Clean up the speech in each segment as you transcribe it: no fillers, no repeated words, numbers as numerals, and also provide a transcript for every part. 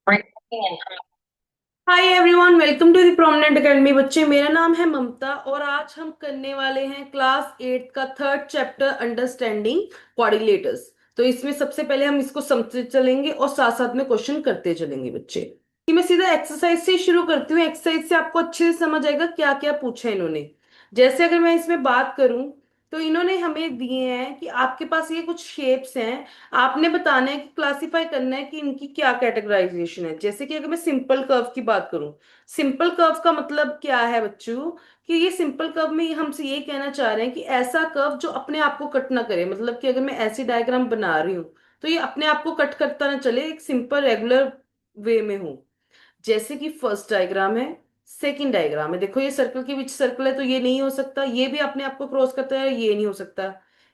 Hi everyone, welcome to the Prominent Academy. बच्चे, मेरा नाम है ममता और आज हम करने वाले हैं क्लास 8 का थर्ड चैप्टर अंडरस्टैंडिंग कोऑर्डिनेटर्स। तो इसमें सबसे पहले हम इसको समझते चलेंगे और साथ साथ में क्वेश्चन करते चलेंगे बच्चे। कि मैं सीधा एक्सरसाइज से शुरू करती हूँ। एक्सरसाइज से आपको अच्छे से समझ आएगा क्या क्या पूछा है इन्होंने। जैसे अगर मैं इसमें बात करूं तो इन्होंने हमें दिए हैं कि आपके पास ये कुछ शेप्स हैं। आपने बताना है कि क्लासिफाई करना है कि इनकी क्या कैटेगराइजेशन है। जैसे कि अगर मैं सिंपल कर्व की बात करूं, सिंपल कर्व का मतलब क्या है बच्चों? कि ये सिंपल कर्व में हमसे ये कहना चाह रहे हैं कि ऐसा कर्व जो अपने आप को कट ना करे। मतलब कि अगर मैं ऐसी डायग्राम बना रही हूँ तो ये अपने आप को कट करता ना चले, एक सिंपल रेगुलर वे में हो। जैसे कि फर्स्ट डायग्राम है, सेकंड डायग्राम है। देखो ये सर्कल के बीच सर्कल है तो ये नहीं हो सकता, ये भी अपने आप को क्रॉस करता है, ये नहीं हो सकता।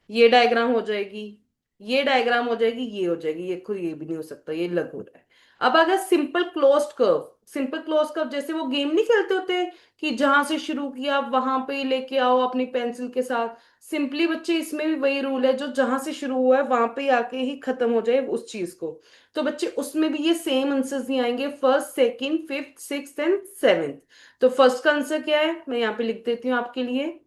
ये डायग्राम हो जाएगी, ये डायग्राम हो जाएगी, ये हो जाएगी, ये खुद ये भी नहीं हो सकता, ये लग हो रहा है। अब अगर simple closed curve, simple close curve जैसे वो गेम नहीं खेलते होते कि जहां से शुरू किया वहां पे ही लेके आओ अपनी पेंसिल के साथ। सिंपली बच्चे इसमें भी वही रूल है, जो जहां से शुरू हुआ है वहां पे ही आके ही खत्म हो जाए उस चीज को। तो बच्चे उसमें भी ये सेम आंसर्स ही आएंगे, first second fifth sixth and seventh. तो फर्स्ट का आंसर क्या है, मैं यहाँ पे लिख देती हूँ आपके लिए।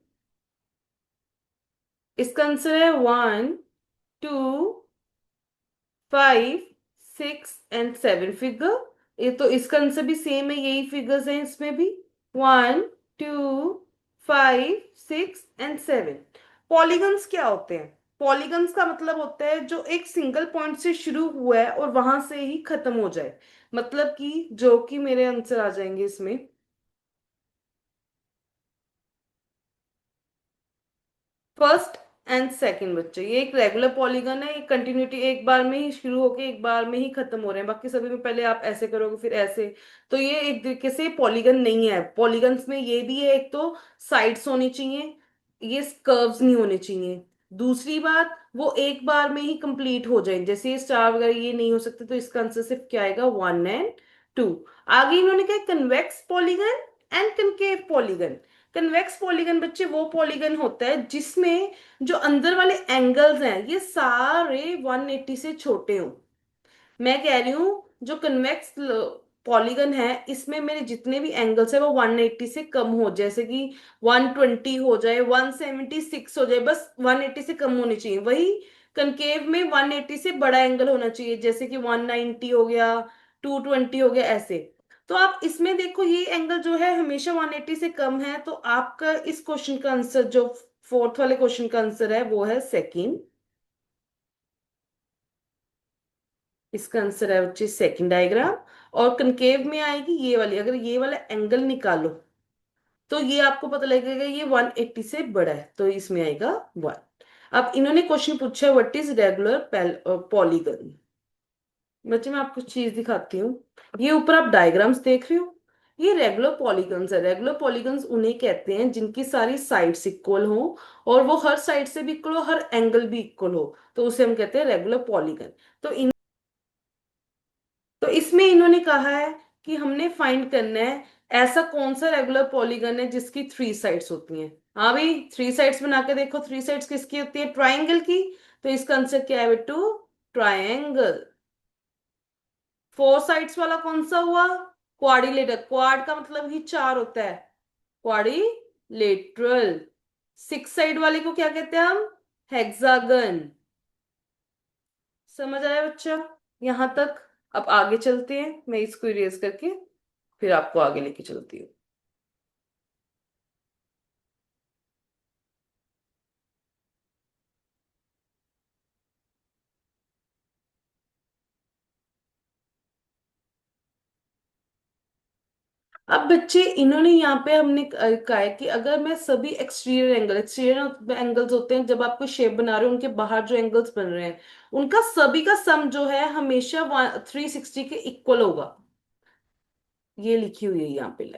इसका आंसर है 1 2 5 6 एंड 7 फिगर। ये तो इसका आंसर भी सेम है, यही फिगर्स हैं इसमें भी। 1 2 5 6 एंड 7। पॉलीगन्स क्या होते हैं? पॉलीगन्स का मतलब होता है जो एक सिंगल पॉइंट से शुरू हुआ है और वहां से ही खत्म हो जाए। मतलब कि जो कि मेरे आंसर आ जाएंगे इसमें। फर्स्ट एंड सेकंड बच्चे, ये एक रेगुलर पॉलीगन है। ये कंटिन्यूटी एक बार में ही शुरू होके एक बार में ही खत्म हो रहे हैं। बाकी सभी में पहले आप ऐसे करोगे फिर ऐसे। तो ये एक तरीके से पॉलीगन नहीं है। पॉलीगन्स में ये भी है, एक तो साइड्स होनी चाहिए, ये कर्व्स नहीं होने चाहिए। दूसरी बात, वो एक बार में ही कंप्लीट हो जाए, जैसे ये स्टार वगैरह ये नहीं हो सकते। तो इसका आंसर सिर्फ क्या आएगा, 1 एंड 2। आगे इन्होंने कहा convex polygon and concave polygon. Convex polygon बच्चे वो पॉलीगन होता है जिसमें जो अंदर वाले एंगल्स हैं ये सारे 180 से छोटे हों। मैं कह रही हूँ जो कन्वेक्स पॉलीगन है इसमें मेरे जितने भी एंगल्स है वो 180 से कम हो, जैसे कि 120 हो जाए, 176 हो जाए, बस 180 से कम होनी चाहिए। वही कनकेव में 180 से बड़ा एंगल होना चाहिए, जैसे कि 190 हो गया, 220 हो गया, ऐसे। तो आप इसमें देखो ये एंगल जो है हमेशा 180 से कम है। तो आपका इस क्वेश्चन का आंसर, जो फोर्थ वाले क्वेश्चन का आंसर है, वो है सेकंड। इसका आंसर है बच्चे सेकंड डायग्राम। और कनकेव में आएगी ये वाली। अगर ये वाला एंगल निकालो तो ये आपको पता लगेगा ये 180 से बड़ा है, तो इसमें आएगा 1। अब इन्होंने क्वेश्चन पूछा है व्हाट इज रेगुलर पॉलीगन। बच्चे मैं आपको चीज दिखाती हूँ। ये ऊपर आप डायग्राम्स देख रहे हो, ये रेगुलर पॉलीगन्स है। रेगुलर पॉलीगन्स उन्हें कहते हैं जिनकी सारी साइड्स इक्वल हो और वो हर साइड से भी इक्वल हो, हर एंगल भी इक्वल हो, तो उसे हम कहते हैं रेगुलर पॉलीगन। तो तो इसमें इन्होंने कहा है कि हमने फाइंड करना है ऐसा कौन सा रेगुलर पॉलीगन है जिसकी 3 साइड्स होती हैं। हाँ भाई, 3 साइड्स बना के देखो। 3 साइड्स किसकी होती है, ट्राइंगल की। तो इसका आंसर क्या है बेटू, ट्राइंगल। 4 साइड्स वाला कौन सा हुआ, क्वाड्रिलेटरल। क्वाड का मतलब ही 4 होता है, क्वाड्रिलेटरल। 6 साइड वाले को क्या कहते हैं हम, हेक्सागन। समझ आया बच्चा यहां तक? अब आगे चलते हैं, मैं इसको इरेज करके फिर आपको आगे लेके चलती हूँ। अब बच्चे इन्होंने यहाँ पे हमने कहा है कि अगर मैं सभी एक्सटीरियर एंगल्स होते हैं जब आप कोई शेप बना रहे हो, उनके बाहर जो एंगल्स बन रहे हैं उनका सभी का सम जो है हमेशा 360 के इक्वल होगा। ये लिखी हुई है यहाँ पे।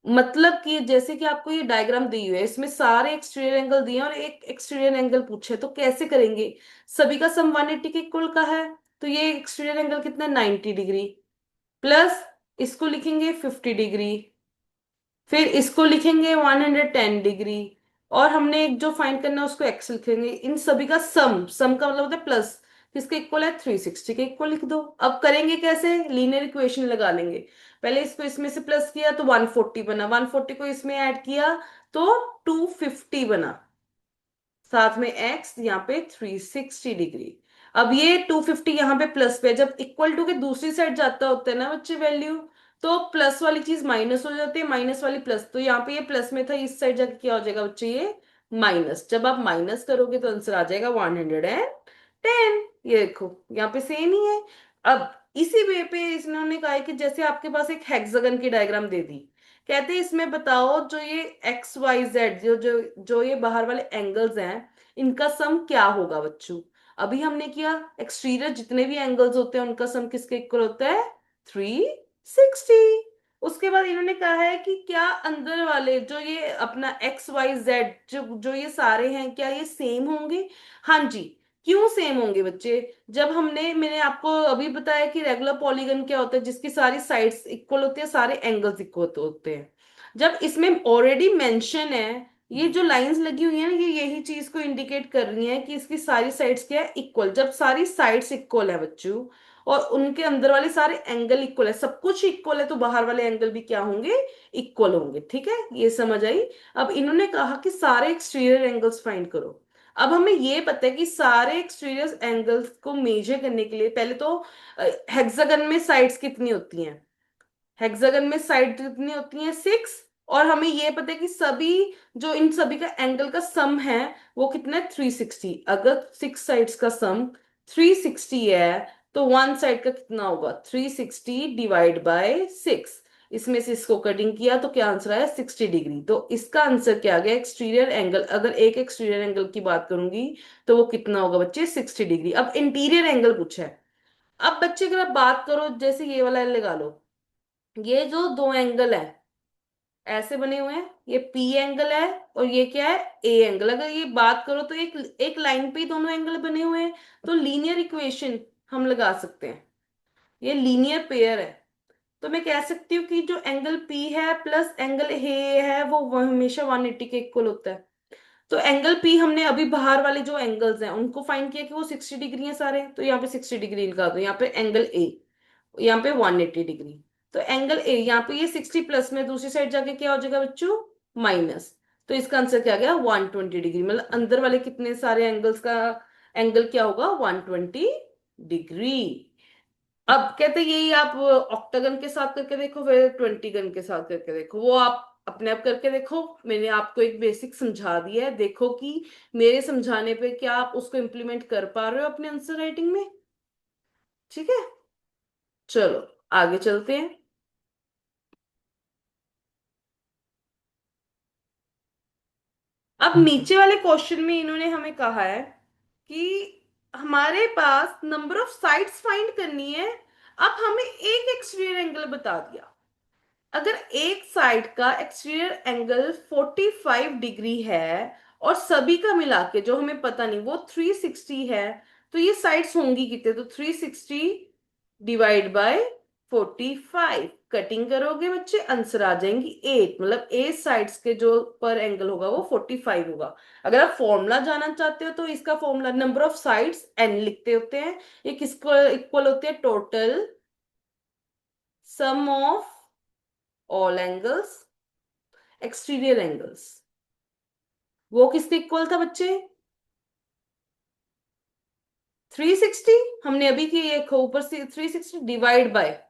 मतलब कि जैसे कि आपको ये डायग्राम दी हुई है, इसमें सारे एक्सटीरियर एंगल दिए हैं और एक एक्सटीरियर एंगल पूछे, तो कैसे करेंगे? सभी का सम 180 के इक्वल का है। तो ये एक्सटीरियर एंगल कितना, 90 डिग्री। प्लस इसको लिखेंगे 50 डिग्री, फिर इसको लिखेंगे 110 डिग्री। और हमने एक जो फाइंड करना है उसको एक्स लिखेंगे। इन सभी का सम, सम का मतलब होता है प्लस। किसके इक्वल है, 360 के इक्वल लिख दो। अब करेंगे कैसे, लीनियर इक्वेशन लगा लेंगे। पहले इसको इसमें से प्लस किया तो 140 बना, 140 को इसमें ऐड किया तो 250 बना, साथ में एक्स यहाँ पे 360 डिग्री। अब ये 250 यहाँ पे प्लस पे, जब इक्वल टू के दूसरी साइड जाता होता है ना बच्चे वैल्यू, तो प्लस वाली चीज माइनस हो जाती है, माइनस वाली प्लस। तो यहाँ पे ये प्लस में था, इस साइड जाके क्या हो जाएगा बच्चे, ये माइनस। जब आप माइनस करोगे तो आंसर आ जाएगा 110। ये देखो यहाँ पे सेम ही है। अब इसी वे पे इन्होंने कहा है कि जैसे आपके पास एक हेक्सागन की डायग्राम दे दी, कहते हैं इसमें बताओ जो ये एक्स वाई जेड जो जो जो ये बाहर वाले एंगल्स हैं, इनका सम क्या होगा बच्चों। अभी हमने किया एक्सटीरियर जितने भी एंगल्स होते हैं उनका सम किसके इक्वल होता है, 360। उसके बाद इन्होंने कहा है कि क्या अंदर वाले जो ये अपना एक्स वाई जेड जो जो ये सारे हैं, क्या ये सेम होंगे। हाँ जी। क्यों सेम होंगे बच्चे, जब मैंने आपको अभी बताया कि रेगुलर पॉलीगन क्या होता है, जिसकी सारी साइड्स इक्वल होती है, सारे एंगल्स इक्वल होते हैं। जब इसमें ऑलरेडी मेंशन है, ये जो लाइंस लगी हुई है ना, ये यही चीज को इंडिकेट कर रही है कि इसकी सारी साइड्स क्या है, इक्वल। जब सारी साइड्स इक्वल है बच्चों और उनके अंदर वाले सारे एंगल इक्वल है, सब कुछ इक्वल है, तो बाहर वाले एंगल भी क्या होंगे, इक्वल होंगे। ठीक है, ये समझ आई। अब इन्होंने कहा कि सारे एक्सटीरियर एंगल्स फाइंड करो। अब हमें ये पता है कि सारे एक्सटीरियर एंगल्स को मेजर करने के लिए पहले तो हेक्सागन में साइड्स कितनी होती हैं, हेक्सागन में साइड कितनी होती हैं, 6। और हमें ये पता है कि सभी जो इन सभी का एंगल का सम है वो कितना है, 360। अगर 6 साइड्स का सम 360 है तो वन साइड का कितना होगा, 360 डिवाइड बाय 6। इसमें से इसको कटिंग किया तो क्या आंसर आया, 60 डिग्री। तो इसका आंसर क्या आ गया, एक्सटीरियर एंगल। अगर एक एक्सटीरियर एंगल की बात करूंगी तो वो कितना होगा बच्चे, 60 डिग्री। अब इंटीरियर एंगल पूछा है। अब बच्चे अगर आप बात करो, जैसे ये वाला लगा लो, ये जो दो एंगल है ऐसे बने हुए हैं, ये पी एंगल है और ये क्या है, ए एंगल। अगर ये बात करो तो एक एक लाइन पे ही दोनों एंगल बने हुए हैं, तो लीनियर इक्वेशन हम लगा सकते हैं, ये लीनियर पेयर है। तो मैं कह सकती हूँ कि जो एंगल पी है प्लस एंगल ए है वो हमेशा 180 के इक्वल होता है। तो एंगल पी हमने अभी बाहर वाले जो एंगल्स हैं उनको फाइंड किया कि वो 60 डिग्री है सारे, तो यहाँ पे 60 डिग्री लगा दो। यहाँ पे एंगल ए, यहाँ पे 180 डिग्री। तो एंगल ए यहाँ पे ये 60 प्लस में दूसरी साइड जाके क्या हो जाएगा बच्चों, माइनस। तो इसका आंसर क्या आ गया, 120 डिग्री। मतलब अंदर वाले कितने सारे एंगल्स का एंगल क्या होगा, 120 डिग्री। अब कहते हैं यही आप ऑक्टागन के साथ करके देखो, फिर 20 गन के साथ करके देखो, वो आप अपने आप करके देखो। मैंने आपको एक बेसिक समझा दिया है, देखो कि मेरे समझाने पे क्या आप उसको इम्प्लीमेंट कर पा रहे हो अपने आंसर राइटिंग में। ठीक है, चलो आगे चलते हैं। अब नीचे वाले क्वेश्चन में इन्होंने हमें कहा है कि हमारे पास नंबर ऑफ साइड्स फाइंड करनी है। अब हमें एक एक्सटीरियर एंगल बता दिया। अगर एक साइड का एक्सटीरियर एंगल 45 डिग्री है और सभी का मिला के जो हमें पता नहीं वो 360 है, तो ये साइड्स होंगी कितने, तो 360 डिवाइड बाय 45। कटिंग करोगे बच्चे आंसर आ जाएंगी 8। मतलब 8 साइड्स के जो पर एंगल होगा वो 45 होगा। अगर आप फॉर्मूला जानना चाहते हो तो इसका formula number of sides n लिखते होते हैं। ये किसको इक्वल होते हैं, total sum of all angles, exterior angles. वो किसके इक्वल था बच्चे, 360। हमने अभी की एक ऊपर से 360 डिवाइड बाय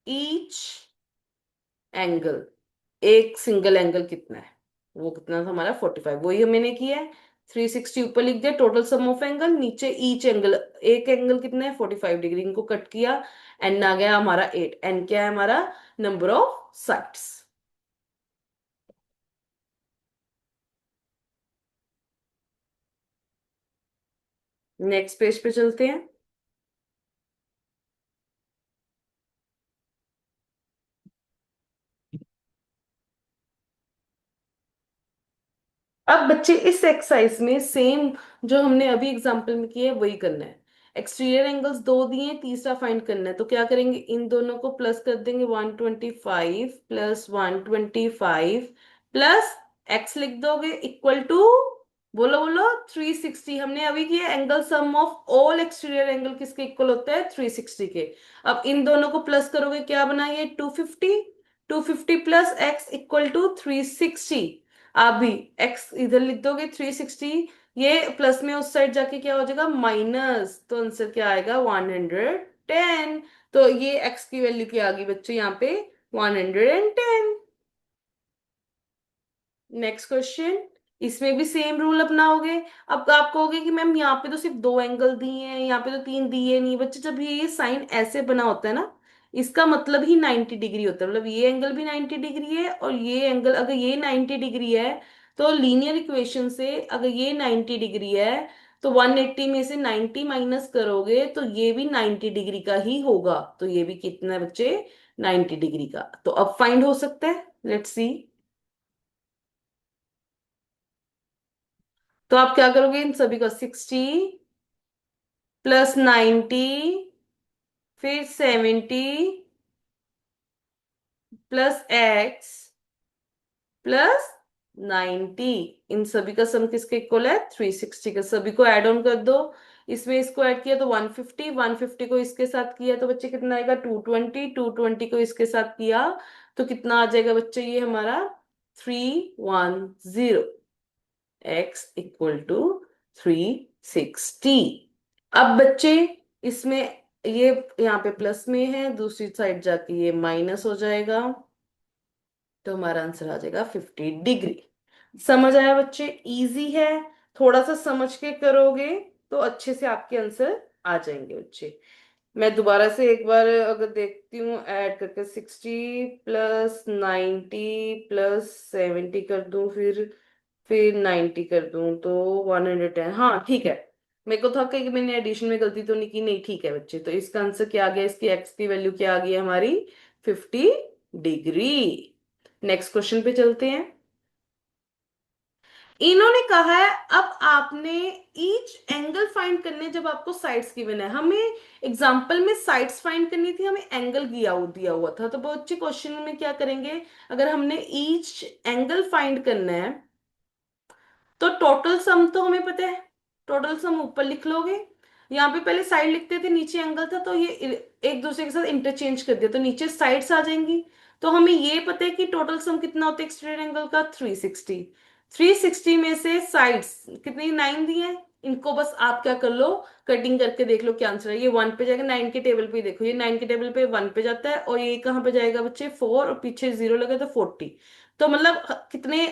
ईच एंगल, एक सिंगल एंगल कितना है, वो कितना था हमारा 45, वही मैंने किया है। 360 ऊपर लिख दिया टोटल सम ऑफ एंगल, नीचे ईच एंगल, एक एंगल कितना है 45 डिग्री, इनको कट किया, एन आ गया हमारा 8। एन क्या है हमारा, number of sides. Next page पे चलते हैं। अब बच्चे इस एक्सरसाइज में सेम जो हमने अभी एग्जांपल में किया है वही करना है। एक्सटीरियर एंगल्स दो दिए हैं, तीसरा फाइंड करना है। तो क्या करेंगे, इन दोनों को प्लस कर देंगे, 125 प्लस 125 प्लस एक्स लिख दोगे इक्वल टू बोलो बोलो। 360 हमने अभी किया, angle sum of all exterior angle किसके इक्वल होता है? 360 के। अब इन दोनों को प्लस करोगे क्या बना ये? 250। 250 प्लस एक्स इक्वल टू 360। आप भी एक्स इधर लिख दोगे 360, ये प्लस में उस साइड जाके क्या हो जाएगा? माइनस, तो आंसर क्या आएगा? 110। तो ये एक्स की वैल्यू क्या आ गई बच्चे यहाँ पे? 110। Next question. इसमें भी सेम रूल अपनाओगे। अब आप कहोगे कि मैम यहाँ पे तो सिर्फ दो एंगल दिए हैं, यहाँ पे तो तीन दिए नहीं। बच्चे जब ये साइन ऐसे बना होता है ना, इसका मतलब ही 90 डिग्री होता है। मतलब ये एंगल भी 90 डिग्री है, और ये एंगल अगर ये 90 डिग्री है, तो लीनियर इक्वेशन से अगर ये 90 डिग्री है, तो 180 में से 90 माइनस करोगे तो ये भी 90 डिग्री का ही होगा। तो ये भी कितना है बच्चे? 90 डिग्री का। तो अब फाइंड हो सकता है, लेट्स सी। तो आप क्या करोगे इन सभी का? 60 प्लस 90, फिर 70 प्लस एक्स प्लस 90। इन सभी का सम किसके इक्वल है? 360 का। सभी को ऐड ऑन कर दो। इसमें इसको ऐड किया तो 150, 150 को इसके साथ किया तो बच्चे कितना आएगा? 220, 220 को इसके साथ किया तो कितना आ जाएगा बच्चे? ये हमारा 310। X equal to 360। अब बच्चे इसमें ये यहाँ पे प्लस में है, दूसरी साइड जाके ये माइनस हो जाएगा, तो हमारा आंसर आ जाएगा 50 डिग्री। समझ आया बच्चे? इजी है। थोड़ा सा समझ के करोगे तो अच्छे से आपके आंसर आ जाएंगे बच्चे। मैं दोबारा से एक बार अगर देखती हूँ ऐड करके, 60 प्लस 90 प्लस 70 कर दूं, फिर 90 कर दूं तो 110। हाँ ठीक है। मेरे को था कि मैंने एडिशन में गलती तो नहीं की। नहीं, ठीक है बच्चे। तो इसका आंसर क्या आ गया? इसकी एक्स की वैल्यू क्या आ गई है हमारी? 50 डिग्री। नेक्स्ट क्वेश्चन पे चलते हैं। इन्होंने कहा है, अब आपने ईच एंगल फाइंड करने, जब आपको साइड्स गिवन है, हमें एग्जांपल में साइड्स फाइंड करनी थी, हमें एंगल दिया हुआ था। तो बहुत अच्छे क्वेश्चन में क्या करेंगे? अगर हमने ईच एंगल फाइंड करना है, तो टोटल सम तो हमें पता है। टोटल सम ऊपर लिख लोगे। यहाँ पे पहले साइड लिखते थे, नीचे एंगल था, तो ये एक दूसरे के साथ इंटरचेंज कर दिया, तो नीचे साइड्स आ जाएंगी। तो हमें ये पता है कि टोटल सम कितना होता है एक्सटेंडेड एंगल का? 360। 360 में से साइड्स कितनी? 9 दी है। इनको बस आप क्या कर लो? कटिंग करके देख लो क्या आंसर है। ये 1 पे जाएगा, 9 के टेबल पे देखो, ये 9 के टेबल पे 1 पे जाता है, और ये कहाँ पे जाएगा बच्चे? 4, और पीछे 0 लगे तो 40। तो मतलब कितने?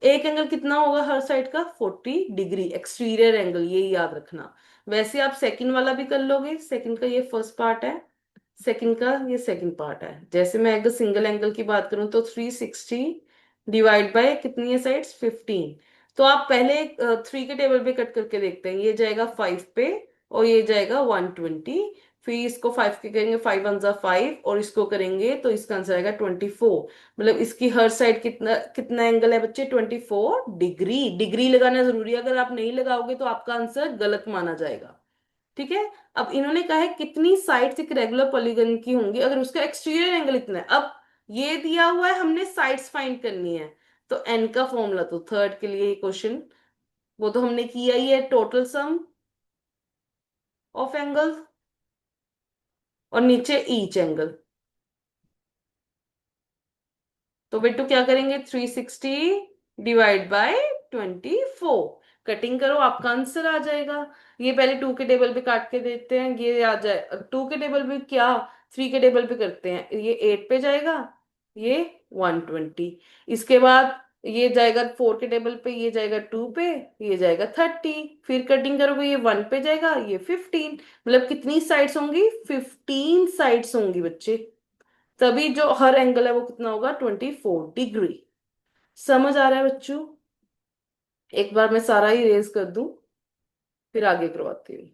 एक एंगल कितना होगा हर साइड का? 40 डिग्री एक्सटीरियर एंगल, ये याद रखना। वैसे आप सेकंड वाला भी कर लोगे। सेकंड का ये फर्स्ट पार्ट है, सेकंड का ये सेकंड पार्ट है। जैसे मैं अगर सिंगल एंगल की बात करूं तो 360 डिवाइड बाय कितनी है साइड्स? 15। तो आप पहले 3 के टेबल पे कट करके देखते हैं। ये जाएगा 5 पे, और ये जाएगा 120। फिर इसको 5 के करेंगे, 5 वन जा 5, और इसको करेंगे तो इसका आंसर आएगा 24। मतलब इसकी हर साइड कितना कितना एंगल है बच्चे? 24 डिग्री। डिग्री लगाना जरूरी है, अगर आप नहीं लगाओगे तो आपका आंसर गलत माना जाएगा। ठीक है। अब इन्होंने कहा है कितनी साइड्स एक रेगुलर पॉलीगन की होंगी अगर उसका एक्सटीरियर एंगल इतना है। अब ये दिया हुआ है, हमने साइड्स फाइंड करनी है। तो एन का फॉर्मूला तो थर्ड के लिए ही क्वेश्चन, वो तो हमने किया ही है, टोटल सम ऑफ एंगल, और नीचे ईच एंगल। तो बेटू क्या करेंगे? 360 डिवाइड बाय 24। कटिंग करो, आपका आंसर आ जाएगा। ये पहले 2 के टेबल पे काट के देते हैं, ये आ जाए 2 के टेबल पे, क्या 3 के टेबल पे करते हैं। ये 8 पे जाएगा, ये 120। इसके बाद ये जाएगा 4 के टेबल पे, ये जाएगा 2 पे, ये जाएगा 30। फिर कटिंग करोगे, ये 1 पे जाएगा, ये 15। मतलब कितनी साइड्स होंगी? 15 साइड्स होंगी बच्चे। तभी जो हर एंगल है वो कितना होगा? 24 डिग्री। समझ आ रहा है बच्चों? एक बार मैं सारा ही रेज कर दूं, फिर आगे करवाती हूँ।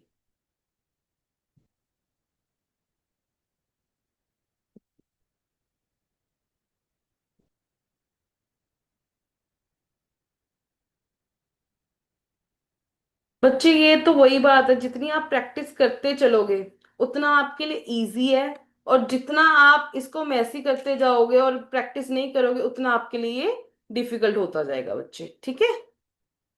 बच्चे ये तो वही बात है, जितनी आप प्रैक्टिस करते चलोगे उतना आपके लिए इजी है, और जितना आप इसको मैसी करते जाओगे और प्रैक्टिस नहीं करोगे उतना आपके लिए डिफिकल्ट होता जाएगा बच्चे। ठीक है।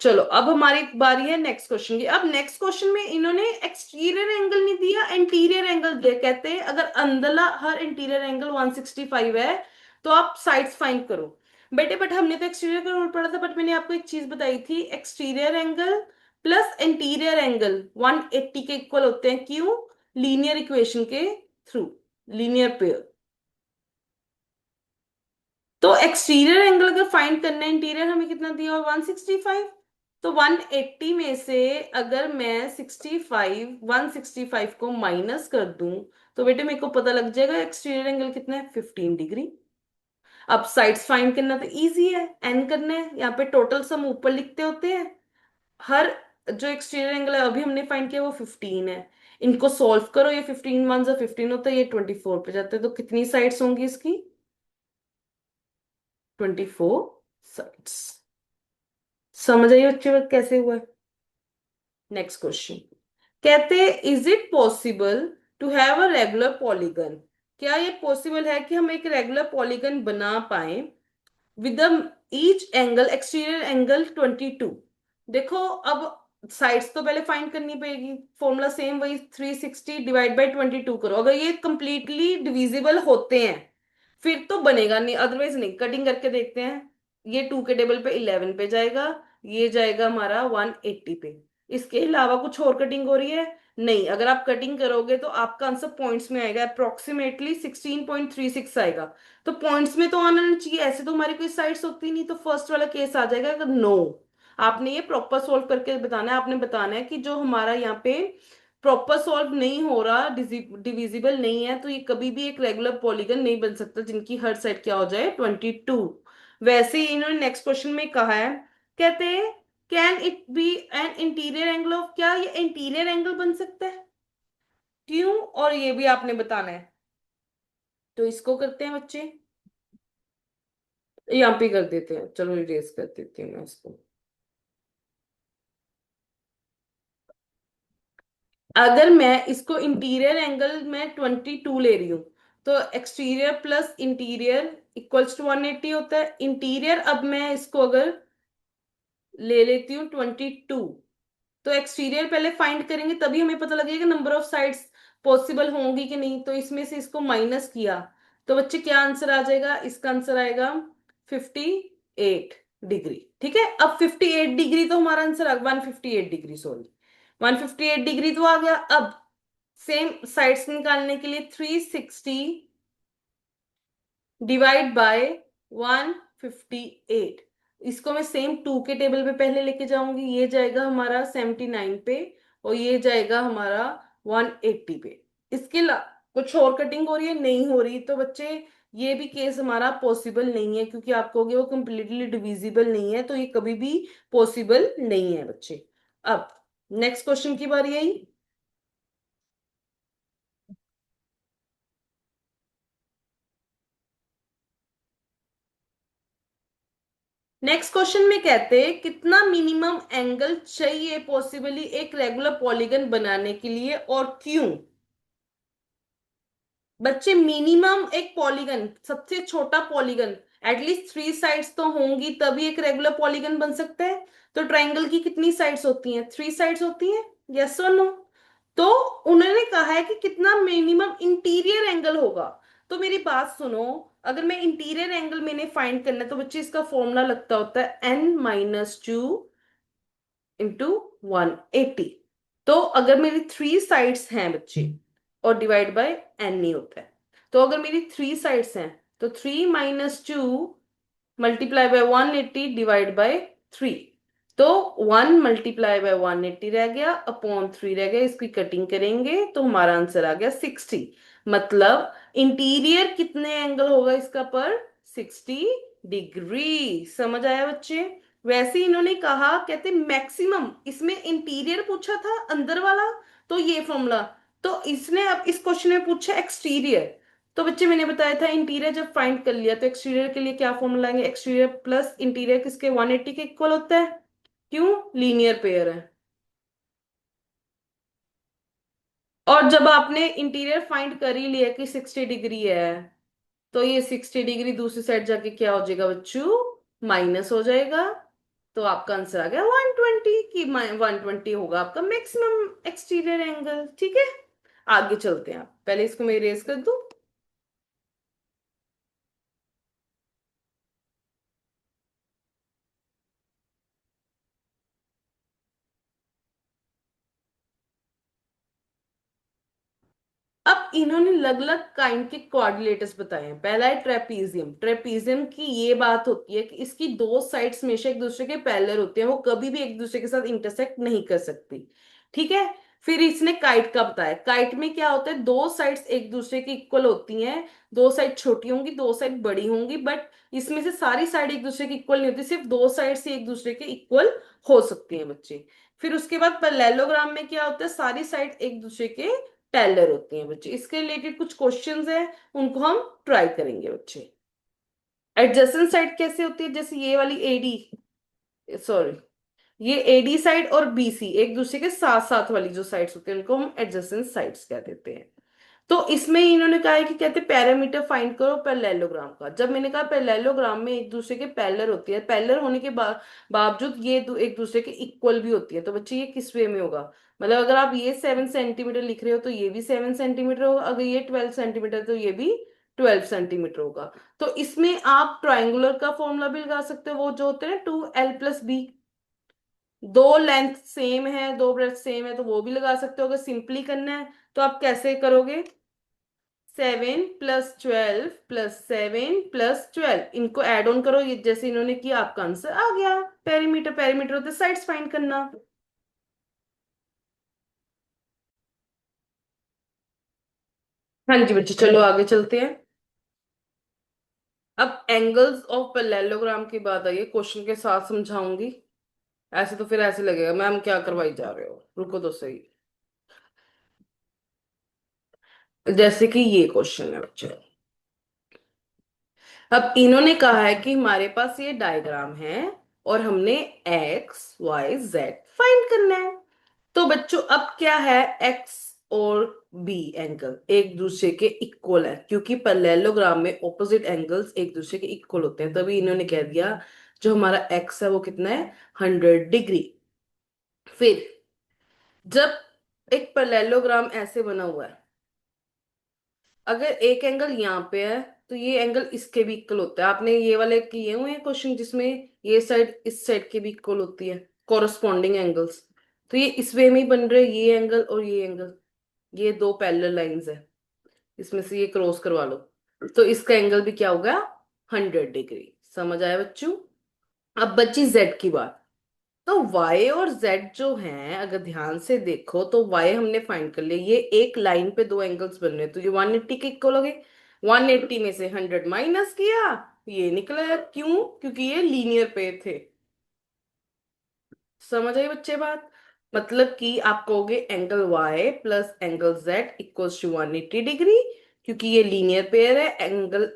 चलो अब हमारी बारी है नेक्स्ट क्वेश्चन की। अब नेक्स्ट क्वेश्चन में इन्होंने एक्सटीरियर एंगल नहीं दिया, इंटीरियर एंगल दिया। कहते हैं अगर अंदला हर इंटीरियर एंगल 165 है तो आप साइड्स फाइंड करो। बेटे बट हमने तो एक्सटीरियर का रूल पढ़ा था, बट मैंने आपको एक चीज बताई थी, exterior angle plus interior angle 180 के इक्वल होते हैं। क्यों? लीनियर इक्वेशन के थ्रू, लीनियर पेयर। तो एक्सटीरियर एंगल अगर फाइंड करना है, इंटीरियर हमें कितना दिया हुआ 165, तो 180 में से अगर मैं 165 को माइनस कर दूं तो बेटे मेरे को पता लग जाएगा एक्सटीरियर एंगल कितना है, 15 डिग्री। अब साइड्स फाइंड करना तो इजी है, एन करना है, यहाँ पे टोटल सम ऊपर लिखते होते हैं। हर जो एक्सटीरियर एंगल है अभी हमने फाइंड किया वो 15 है। इनको सॉल्व करो, ये 15 वन 15 होता है, ये 24 पे जाते हैं, तो कितनी साइड्स होंगी इसकी? 24 साइड्स। समझ आइए बच्चे बात कैसे हुआ? नेक्स्ट क्वेश्चन कहते हैं is it possible to have a regular polygon? क्या ये पॉसिबल है कि हम एक रेगुलर पॉलीगन बना पाए with each angle exterior angle 22? देखो अब साइड्स तो पहले फाइंड करनी पड़ेगी, फॉर्मूला सेम वही, 360 डिवाइड बाई 22 करो। अगर ये कंप्लीटली डिविजिबल होते हैं फिर तो बनेगा, नहीं अदरवाइज नहीं। कटिंग करके देखते हैं। ये 2 के टेबल पे 11 पे जाएगा, ये जाएगा हमारा 180 पे। इसके अलावा कुछ और कटिंग हो रही है? नहीं। अगर आप कटिंग करोगे तो आपका आंसर पॉइंट्स में आएगा, अप्रोक्सीमेटली 16.36 आएगा। तो पॉइंट्स में तो आना नहीं चाहिए, ऐसे तो हमारी कोई साइड्स होती नहीं, तो फर्स्ट वाला केस आ जाएगा। अगर नो, आपने ये प्रॉपर सॉल्व करके बताना है। आपने बताना है कि जो हमारा यहाँ पे प्रॉपर सॉल्व नहीं हो रहा, डिविजिबल नहीं है, तो ये कभी भी एक रेगुलर पॉलीगन नहीं बन सकता जिनकी हर साइड क्या हो जाए 22। वैसे ही इन्होंने नेक्स्ट क्वेश्चन में कहा है, कहते हैं can it be an interior angle of, क्या ये इंटीरियर एंगल बन सकता है? क्यों? और ये भी आपने बताना है। तो इसको करते हैं बच्चे, यहाँ पे कर देते हैं, चलो इरेज कर देती हूँ मैं इसको। अगर मैं इसको इंटीरियर एंगल में 22 ले रही हूँ तो exterior plus interior equals to 180 होता है। इंटीरियर अब मैं इसको अगर ले लेती हूँ 22, तो एक्सटीरियर पहले फाइंड करेंगे तभी हमें पता लगेगा नंबर ऑफ साइड्स पॉसिबल होंगी कि नहीं। तो इसमें से इसको माइनस किया तो बच्चे क्या आंसर आ जाएगा? इसका आंसर आएगा 58 डिग्री। ठीक है, अब 58 डिग्री तो हमारा आंसर आ 158 डिग्री, सॉरी 158 डिग्री तो आ गया। अब सेम साइड्स निकालने के लिए 360 डिवाइड बाय 158, इसको मैं सेम 2 के टेबल पे पहले लेके जाऊंगी। ये जाएगा हमारा 79 पे और ये जाएगा हमारा 180 पे। इसके अलावा कुछ और कटिंग हो रही है? नहीं हो रही। तो बच्चे ये भी केस हमारा पॉसिबल नहीं है, क्योंकि आप कहोगे वो कंप्लीटली डिविजिबल नहीं है, तो ये कभी भी पॉसिबल नहीं है बच्चे। अब नेक्स्ट क्वेश्चन की बारी आई। नेक्स्ट क्वेश्चन में कहते हैं कितना मिनिमम एंगल चाहिए पॉसिबली एक रेगुलर पॉलीगन बनाने के लिए और क्यों? बच्चे मिनिमम एक पॉलीगन, सबसे छोटा पॉलीगन, एटलीस्ट 3 साइड्स तो होंगी तभी एक रेगुलर पॉलीगन बन सकता है। तो ट्राइंगल की कितनी साइड्स होती हैं? 3 साइड्स होती हैं, यस और नो? तो उन्होंने कहा है कि कितना मिनिमम इंटीरियर एंगल होगा। तो मेरी बात सुनो, अगर मैं इंटीरियर एंगल मैंने फाइंड करना है तो बच्चे इसका फॉर्मूला लगता होता है n-2 इंटू 180। तो अगर मेरी 3 साइड्स हैं बच्चे और डिवाइड बाय एन नहीं होता है, तो अगर मेरी 3 साइड्स हैं तो 3-2 मल्टीप्लाई बाय 180 डिवाइड बाय 3। तो 1 × 180 रह गया अपॉन 3 रह गया, इसकी कटिंग करेंगे तो हमारा आंसर आ गया 60। मतलब इंटीरियर कितने एंगल होगा इसका पर? 60 डिग्री। समझ आया बच्चे? वैसे ही इन्होंने कहा, कहते मैक्सिमम, इसमें इंटीरियर पूछा था अंदर वाला, तो ये फॉर्मूला। तो इसने अब इस क्वेश्चन में पूछा एक्सटीरियर, तो बच्चे मैंने बताया था इंटीरियर जब फाइंड कर लिया तो एक्सटीरियर के लिए क्या फॉर्मूला आएंगे? एक्सटीरियर प्लस इंटीरियर किसके 180 के इक्वल होता है। क्यों? लीनियर पेयर है। और जब आपने इंटीरियर फाइंड कर ही लिया कि 60 डिग्री है, तो ये 60 डिग्री दूसरी साइड जाके क्या हो जाएगा बच्चों? माइनस हो जाएगा। तो आपका आंसर आ गया कि 120 होगा आपका मैक्सिमम एक्सटीरियर एंगल। ठीक है, आगे चलते हैं। आप पहले इसको मैं इरेज कर दूं। अब इन्होंने अलग अलग काइंड के कोऑर्डिनेटर्स बताए हैं। पहला है ट्रेपीजियम। ट्रेपीजियम की ये बात होती है कि इसकी दो साइड्स हमेशा एक दूसरे के पैरेलल होते हैं, वो कभी भी एक दूसरे के साथ इंटरसेक्ट नहीं कर सकती। ठीक है। फिर इसने काइट का बताया। काइट में क्या होता है, दो साइड्स एक दूसरे की इक्वल होती हैं। दो साइड छोटी होंगी, दो साइड बड़ी होंगी, बट इसमें से सारी साइड एक दूसरे की इक्वल नहीं होती, सिर्फ दो साइड से एक दूसरे के इक्वल हो सकती हैं बच्चे। फिर उसके बाद पैरेललोग्राम में क्या होता है, सारी साइड एक दूसरे के टेलर होती हैं बच्चे। इसके रिलेटेड कुछ क्वेश्चंस हैं, उनको हम ट्राई करेंगे बच्चे। एडजेसेंट साइड कैसे होती है, जैसे ये वाली एडी, सॉरी, ये एडी साइड और बीसी एक दूसरे के साथ साथ वाली जो साइड्स होती है उनको हम एडजेसेंट साइड्स कह देते हैं। तो इसमें इन्होंने कहा है कि कहते पैरामीटर फाइंड करो पैरेललोग्राम का। जब मैंने कहा पैरेललोग्राम में एक दूसरे के पैरेलल होती है, पैरेलल होने के बावजूद ये एक दूसरे के इक्वल भी होती है, तो बच्चे ये किस वे में होगा। मतलब अगर आप ये 7 सेंटीमीटर लिख रहे हो तो ये भी 7 सेंटीमीटर होगा, अगर ये 12 सेंटीमीटर तो ये भी 12 सेंटीमीटर होगा। तो इसमें आप ट्राइंगुलर का फॉर्मूला भी लगा सकते हो, वो जो होते हैं 2l+b। दो लेंथ सेम है, दो ब्रेथ सेम है, तो वो भी लगा सकते हो। अगर सिंपली करना है तो आप कैसे करोगे, 7 + 12 + 7 + 12, इनको ऐड ऑन करो, ये जैसे इन्होंने किया, आपका आंसर आ गया। पेरीमीटर, पेरीमीटर होते साइड्स फाइंड करना। हाँ जी बच्चे, चलो आगे चलते हैं। अब एंगल्स ऑफ पैरेललोग्राम की बात आई है, क्वेश्चन के साथ समझाऊंगी। ऐसे तो फिर ऐसे लगेगा मैम क्या करवाई जा रहे हो, रुको तो सही। जैसे कि ये क्वेश्चन है बच्चे। अब इन्होंने कहा है कि हमारे पास ये डायग्राम है और हमने एक्स वाई जेड फाइंड करना है। तो बच्चों अब क्या है, एक्स और बी एंगल एक दूसरे के इक्वल है, क्योंकि पैरेललोग्राम में ऑपोजिट एंगल्स एक दूसरे के इक्वल होते हैं, तभी इन्होंने कह दिया जो हमारा एक्स है वो कितना है, 100 डिग्री। फिर जब एक पैरेललोग्राम ऐसे बना हुआ है, अगर एक एंगल यहाँ पे है तो ये एंगल इसके भी इक्वल होता है। आपने ये वाले किए हुए हैं क्वेश्चन जिसमें ये साइड इस साइड के भी इक्वल होती है, कोरस्पॉन्डिंग एंगल्स। तो ये इस वे में ही बन रहे हैं, ये एंगल और ये एंगल, ये दो पैरेलल लाइंस है, इसमें से ये क्रॉस करवा लो, तो इसका एंगल भी क्या होगा, 100 डिग्री। समझ आया बच्चों। अब बची जेड की बात। तो y और z जो हैं, अगर ध्यान से देखो तो y हमने फाइंड कर लिया, ये एक लाइन पे दो एंगल्स बन रहे हैं, तो ये 180 के इक्वल हो गए। 180 में से 100 माइनस किया, ये निकला। क्यों, क्योंकि ये लीनियर पे थे। समझ आई बच्चे बात। मतलब कि आप कहोगे angle y plus angle z equals to 180 degree, क्योंकि ये लीनियर पेयर है। एंगल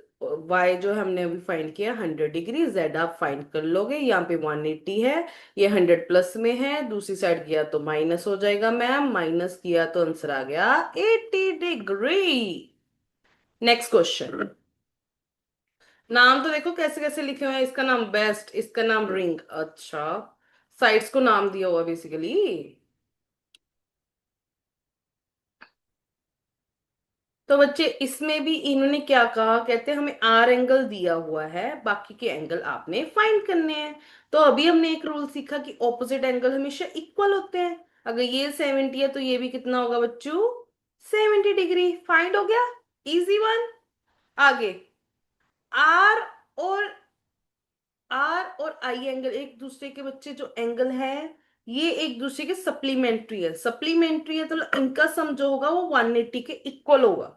y जो हमने अभी फाइंड किया 100 डिग्री, z आप फाइंड कर लोगे, यहाँ पे 180 है, ये 100 प्लस में है, दूसरी साइड किया तो माइनस हो जाएगा मैम, माइनस किया तो आंसर आ गया 80 डिग्री। Next question. नाम तो देखो कैसे कैसे लिखे हुए हैं, इसका नाम बेस्ट, इसका नाम रिंग। अच्छा, साइड्स को नाम दिया हुआ बेसिकली। तो बच्चे इसमें भी इन्होंने क्या कहा, कहते हैं हमें आर एंगल दिया हुआ है, बाकी के एंगल आपने फाइंड करने हैं। तो अभी हमने एक रूल सीखा कि ऑपोजिट एंगल हमेशा इक्वल होते हैं। अगर ये 70 है तो ये भी कितना होगा बच्चों, 70 डिग्री। फाइंड हो गया, इजी वन। आगे, आर और और आई एंगल एक दूसरे के बच्चे जो एंगल है, ये एक दूसरे के सप्लीमेंट्री है। सप्लीमेंट्री है तो इनका सम जो होगा वो 180 के इक्वल होगा।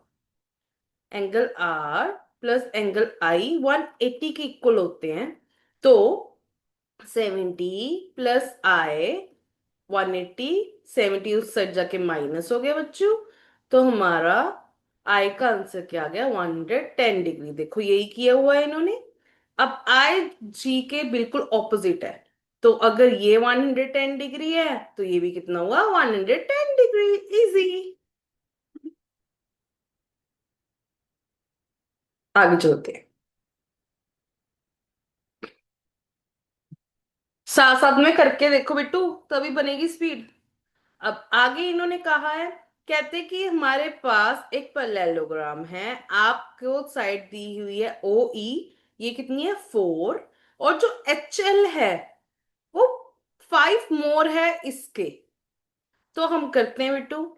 एंगल आर प्लस एंगल आई 180 के इक्वल होते हैं। तो 70 प्लस आई 180, 70 उस साइड जाके माइनस हो गया बच्चों। तो हमारा आई का आंसर क्या आ गया, 110 डिग्री। देखो यही किया हुआ है इन्होंने। अब आई जी के बिल्कुल ऑपोजिट है, तो अगर ये 110 डिग्री है तो ये भी कितना हुआ, 110 डिग्री। इजी। आगे चलते हैं। साथ साथ में करके देखो बिट्टू, तभी बनेगी स्पीड। अब आगे इन्होंने कहा है, कहते कि हमारे पास एक पैरेललोग्राम है, आपको साइड दी हुई है ओ ई, ये कितनी है 4, और जो एच एल है वो 5 मोर है इसके। तो हम करते हैं बिट्टू,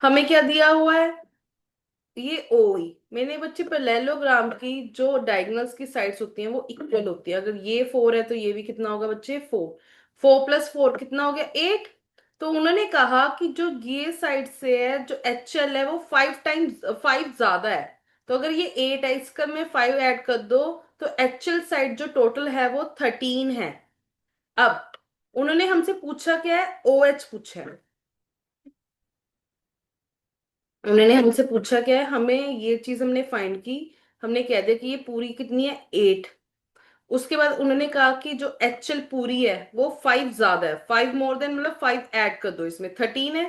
हमें क्या दिया हुआ है, ये ओ ई, मैंने बच्चे पैरेललोग्राम की जो डायगोनल्स की साइड्स होती हैं वो इक्वल होती है। अगर ये 4 है तो ये भी कितना होगा बच्चे 4, 4 + 4 कितना हो गया 8। तो उन्होंने कहा कि जो ये साइड से है जो एच एल है वो 5 टाइम्स 5 ज्यादा है। तो अगर ये 8 है इसका मैं 5 ऐड कर दो, तो एच एल साइड जो टोटल है वो 13 है। अब उन्होंने हमसे पूछा क्या है, ओ एच पूछा है। उन्होंने हमसे पूछा क्या है, हमें ये चीज हमने फाइंड की। हमने कह दिया कि ये पूरी कितनी है 8। उसके बाद उन्होंने कहा कि जो एक्चुअल पूरी है वो 5 ज्यादा है, 5 मोर देन, मतलब 5 ऐड कर दो, इसमें 13 है।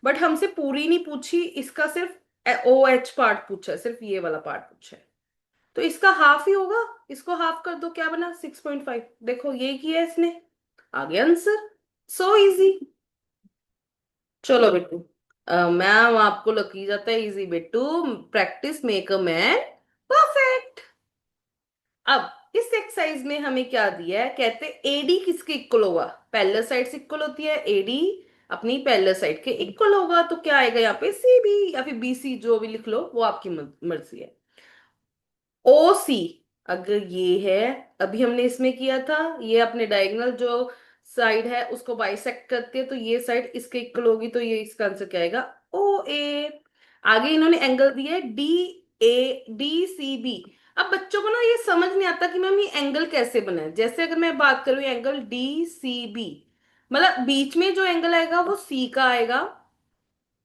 बट हमसे पूरी नहीं पूछी, इसका सिर्फ ओ एच पार्ट पूछा है, सिर्फ ये वाला पार्ट पूछा है। तो इसका हाफ ही होगा, इसको हाफ कर दो, क्या बना 6.5। देखो ये किया है इसने, आ गया आंसर। So easy. चलो बेटू, मैम आपको लगी जाता है इजी बेटू, practice make a man perfect. अब इस एक्सरसाइज में हमें क्या दिया है, कहते एडी किसके इक्वल होगा, पैरेलल साइड से इक्वल होती है एडी, अपनी पैरेलल साइड के इक्वल होगा। तो क्या आएगा यहाँ पे सी बी या फिर बी सी, जो भी लिख लो वो आपकी मर्जी है। ओ सी, अगर ये है, अभी हमने इसमें किया था, ये अपने डायगोनल जो साइड है उसको बाइसेक्ट करती है, तो ये साइड इसके इक्वल होगी, तो ये इसका आंसर क्या आएगा ओ ए। आगे इन्होंने एंगल दिया है D A D C B. अब बच्चों को ना ये समझ नहीं आता कि मैम ये एंगल कैसे बना है। जैसे अगर मैं बात करूं एंगल डी सी बी, मतलब बीच में जो एंगल आएगा वो सी का आएगा।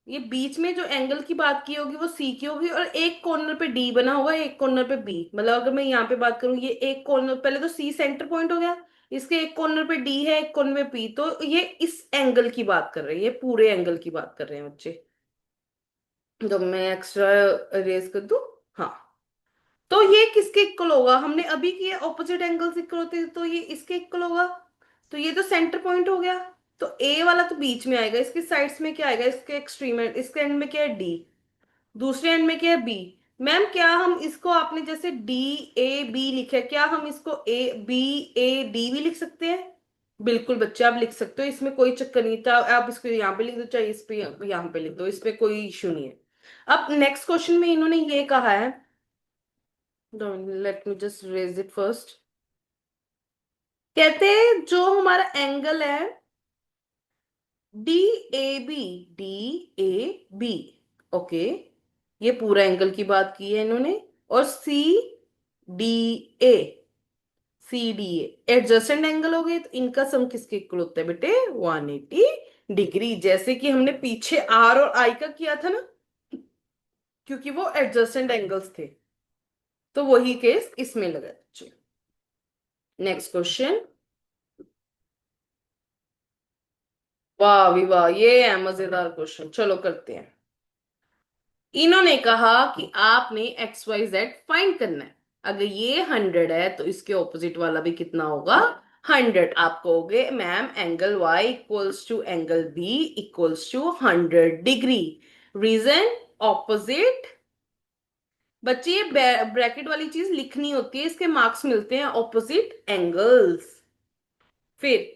ये बीच में जो एंगल की बात की होगी वो सी की होगी, और एक कॉर्नर पे डी बना होगा, एक कॉर्नर पे बी। मतलब अगर मैं यहाँ पे बात करूँ, ये एक कॉर्नर, पहले तो सी सेंटर पॉइंट हो गया, इसके एक कॉर्नर पे डी है, एक कॉर्नर पे पी, तो ये इस एंगल की बात कर रहे हैं, ये पूरे एंगल की बात कर रहे हैं बच्चे। तो मैं एक्स्ट्रा इरेज कर दूं। हाँ, तो ये किसके इक्वल होगा, हमने अभी किया ऑपोजिट एंगल्स इक्वल होते हैं, तो ये इसके इक्वल होगा। तो ये तो सेंटर पॉइंट हो गया, तो ए वाला तो बीच में आएगा, इसके साइड्स में क्या आएगा, इसके एक्सट्रीम एंड, इसके एंड में क्या है डी, दूसरे एंड में क्या है बी। मैम क्या हम इसको, आपने जैसे डी ए बी लिखा है, क्या हम इसको ए बी ए डी भी लिख सकते हैं। बिल्कुल बच्चे आप लिख सकते हो, इसमें कोई चक्कर नहीं था। आप इसको यहाँ पे लिख दो, चाहे इस पे यहाँ पे लिख दो, इस पे कोई इश्यू नहीं है। अब नेक्स्ट क्वेश्चन में इन्होंने ये कहा है, let me just raise it first. कहते हैं जो हमारा एंगल है D A B, D A B, okay, ये पूरा एंगल की बात की है इन्होंने। और C D A, C D A adjacent angle हो गए, तो इनका सम किसके इक्वल होता है बेटे 180 डिग्री, जैसे कि हमने पीछे आर और आई का किया था ना, क्योंकि वो एडजस्टेंट एंगल्स थे। तो वही केस इसमें लगा। Next question. वाह भी वाह, ये है मजेदार क्वेश्चन, चलो करते हैं। इन्होंने कहा कि आपने एक्स वाई जेड फाइंड करना है। अगर ये 100 है तो इसके ऑपोजिट वाला भी कितना होगा 100। आप कहोगे ma'am angle Y equals to angle B equals to 100 degree. Reason, opposite. बच्चे ये ब्रैकेट वाली चीज लिखनी होती है, इसके मार्क्स मिलते हैं ऑपोजिट एंगल्स। फिर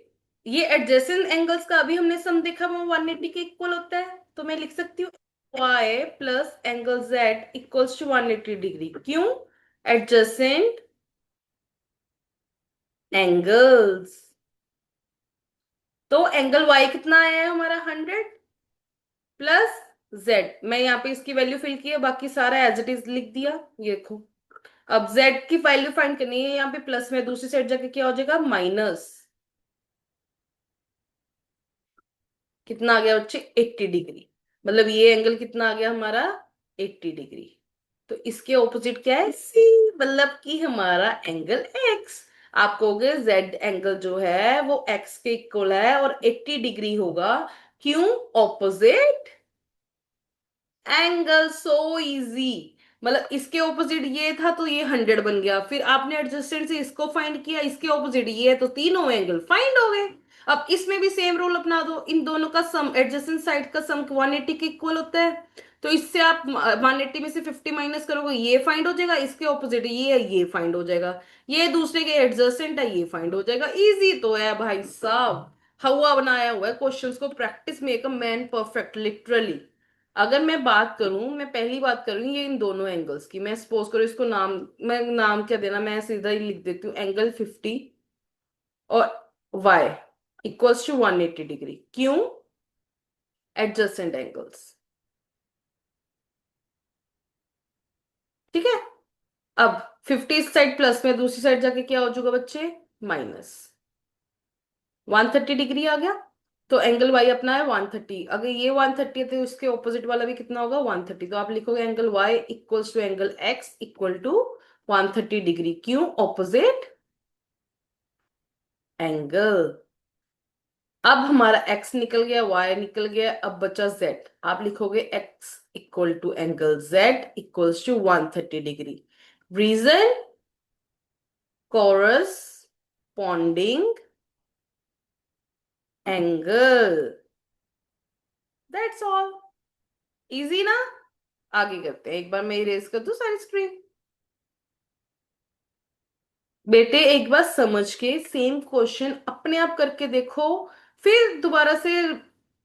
ये एडजेसेंट एंगल्स का अभी हमने सम देखा, वो 180 के इक्वल होता है, तो मैं लिख सकती हूँ y plus angle z equals to 180 degree. क्यों, एडजेसेंट एंगल्स। तो एंगल y कितना आया है हमारा 100 प्लस z, मैं यहाँ पे इसकी वैल्यू फिल की है, बाकी सारा एज इट इज लिख दिया। ये देखो, अब z की वैल्यू फाइंड करनी है, यहाँ पे प्लस में दूसरी साइड जाके क्या हो जाएगा माइनस, कितना आ गया बच्चे 80 डिग्री। मतलब ये एंगल कितना आ गया हमारा 80 डिग्री। तो इसके ऑपोजिट क्या है सी, मतलब कि हमारा एंगल एक्स। आप कहोगे जेड एंगल जो है वो एक्स के इक्वल है और 80 डिग्री होगा, क्यों, ऑपोजिट एंगल। So easy. मतलब इसके ऑपोजिट ये था तो ये 100 बन गया, फिर आपने एडजस्टेंट से इसको फाइंड किया, इसके ऑपोजिट ये है तो तीनों एंगल फाइंड हो गए। अब इसमें भी सेम रूल अपना दो, इन दोनों का सम, एडजस्टेंट साइड का सम 180 के इक्वल होता है। तो इससे आप 180 में से 50 माइनस करोगे, ये फाइंड हो जाएगा, इसके ऑपोजिट ये है, ये फाइंड हो जाएगा। ये दूसरे के एडजस्टेंट है, ये फाइंड हो जाएगा। इजी तो है भाई साहब। हवा बनाया हुआ है क्वेश्चंस को, practice make a man perfect, literally. अगर मैं बात करूं, मैं पहली बात करूं ये इन दोनों एंगल्स की, मैं सपोज करूं इसको नाम, मैं नाम क्या देना, मैं सीधा ही लिख देती हूँ एंगल 50 और y इक्वल्स टू 180 डिग्री। क्यों? Adjacent angles. ठीक है। अब 50 इस साइड प्लस में, दूसरी साइड जाके क्या हो जाएगा बच्चे? माइनस। 130 डिग्री आ गया। तो एंगल वाई अपना है 130। अगर ये 130 है तो इसके ऑपोजिट वाला भी कितना होगा? 130। तो आप लिखोगे angle Y equals to angle X equal to 130 degree. क्यों? Opposite angle. अब हमारा x निकल गया, y निकल गया, अब बचा z। आप लिखोगे x equal to angle z equals to 130 degree. Reason? Corresponding angle. That's all. Easy ना? आगे करते हैं, एक बार मैं इरेज कर दूं सारी स्क्रीन। बेटे एक बार समझ के सेम क्वेश्चन अपने आप करके देखो, फिर दोबारा से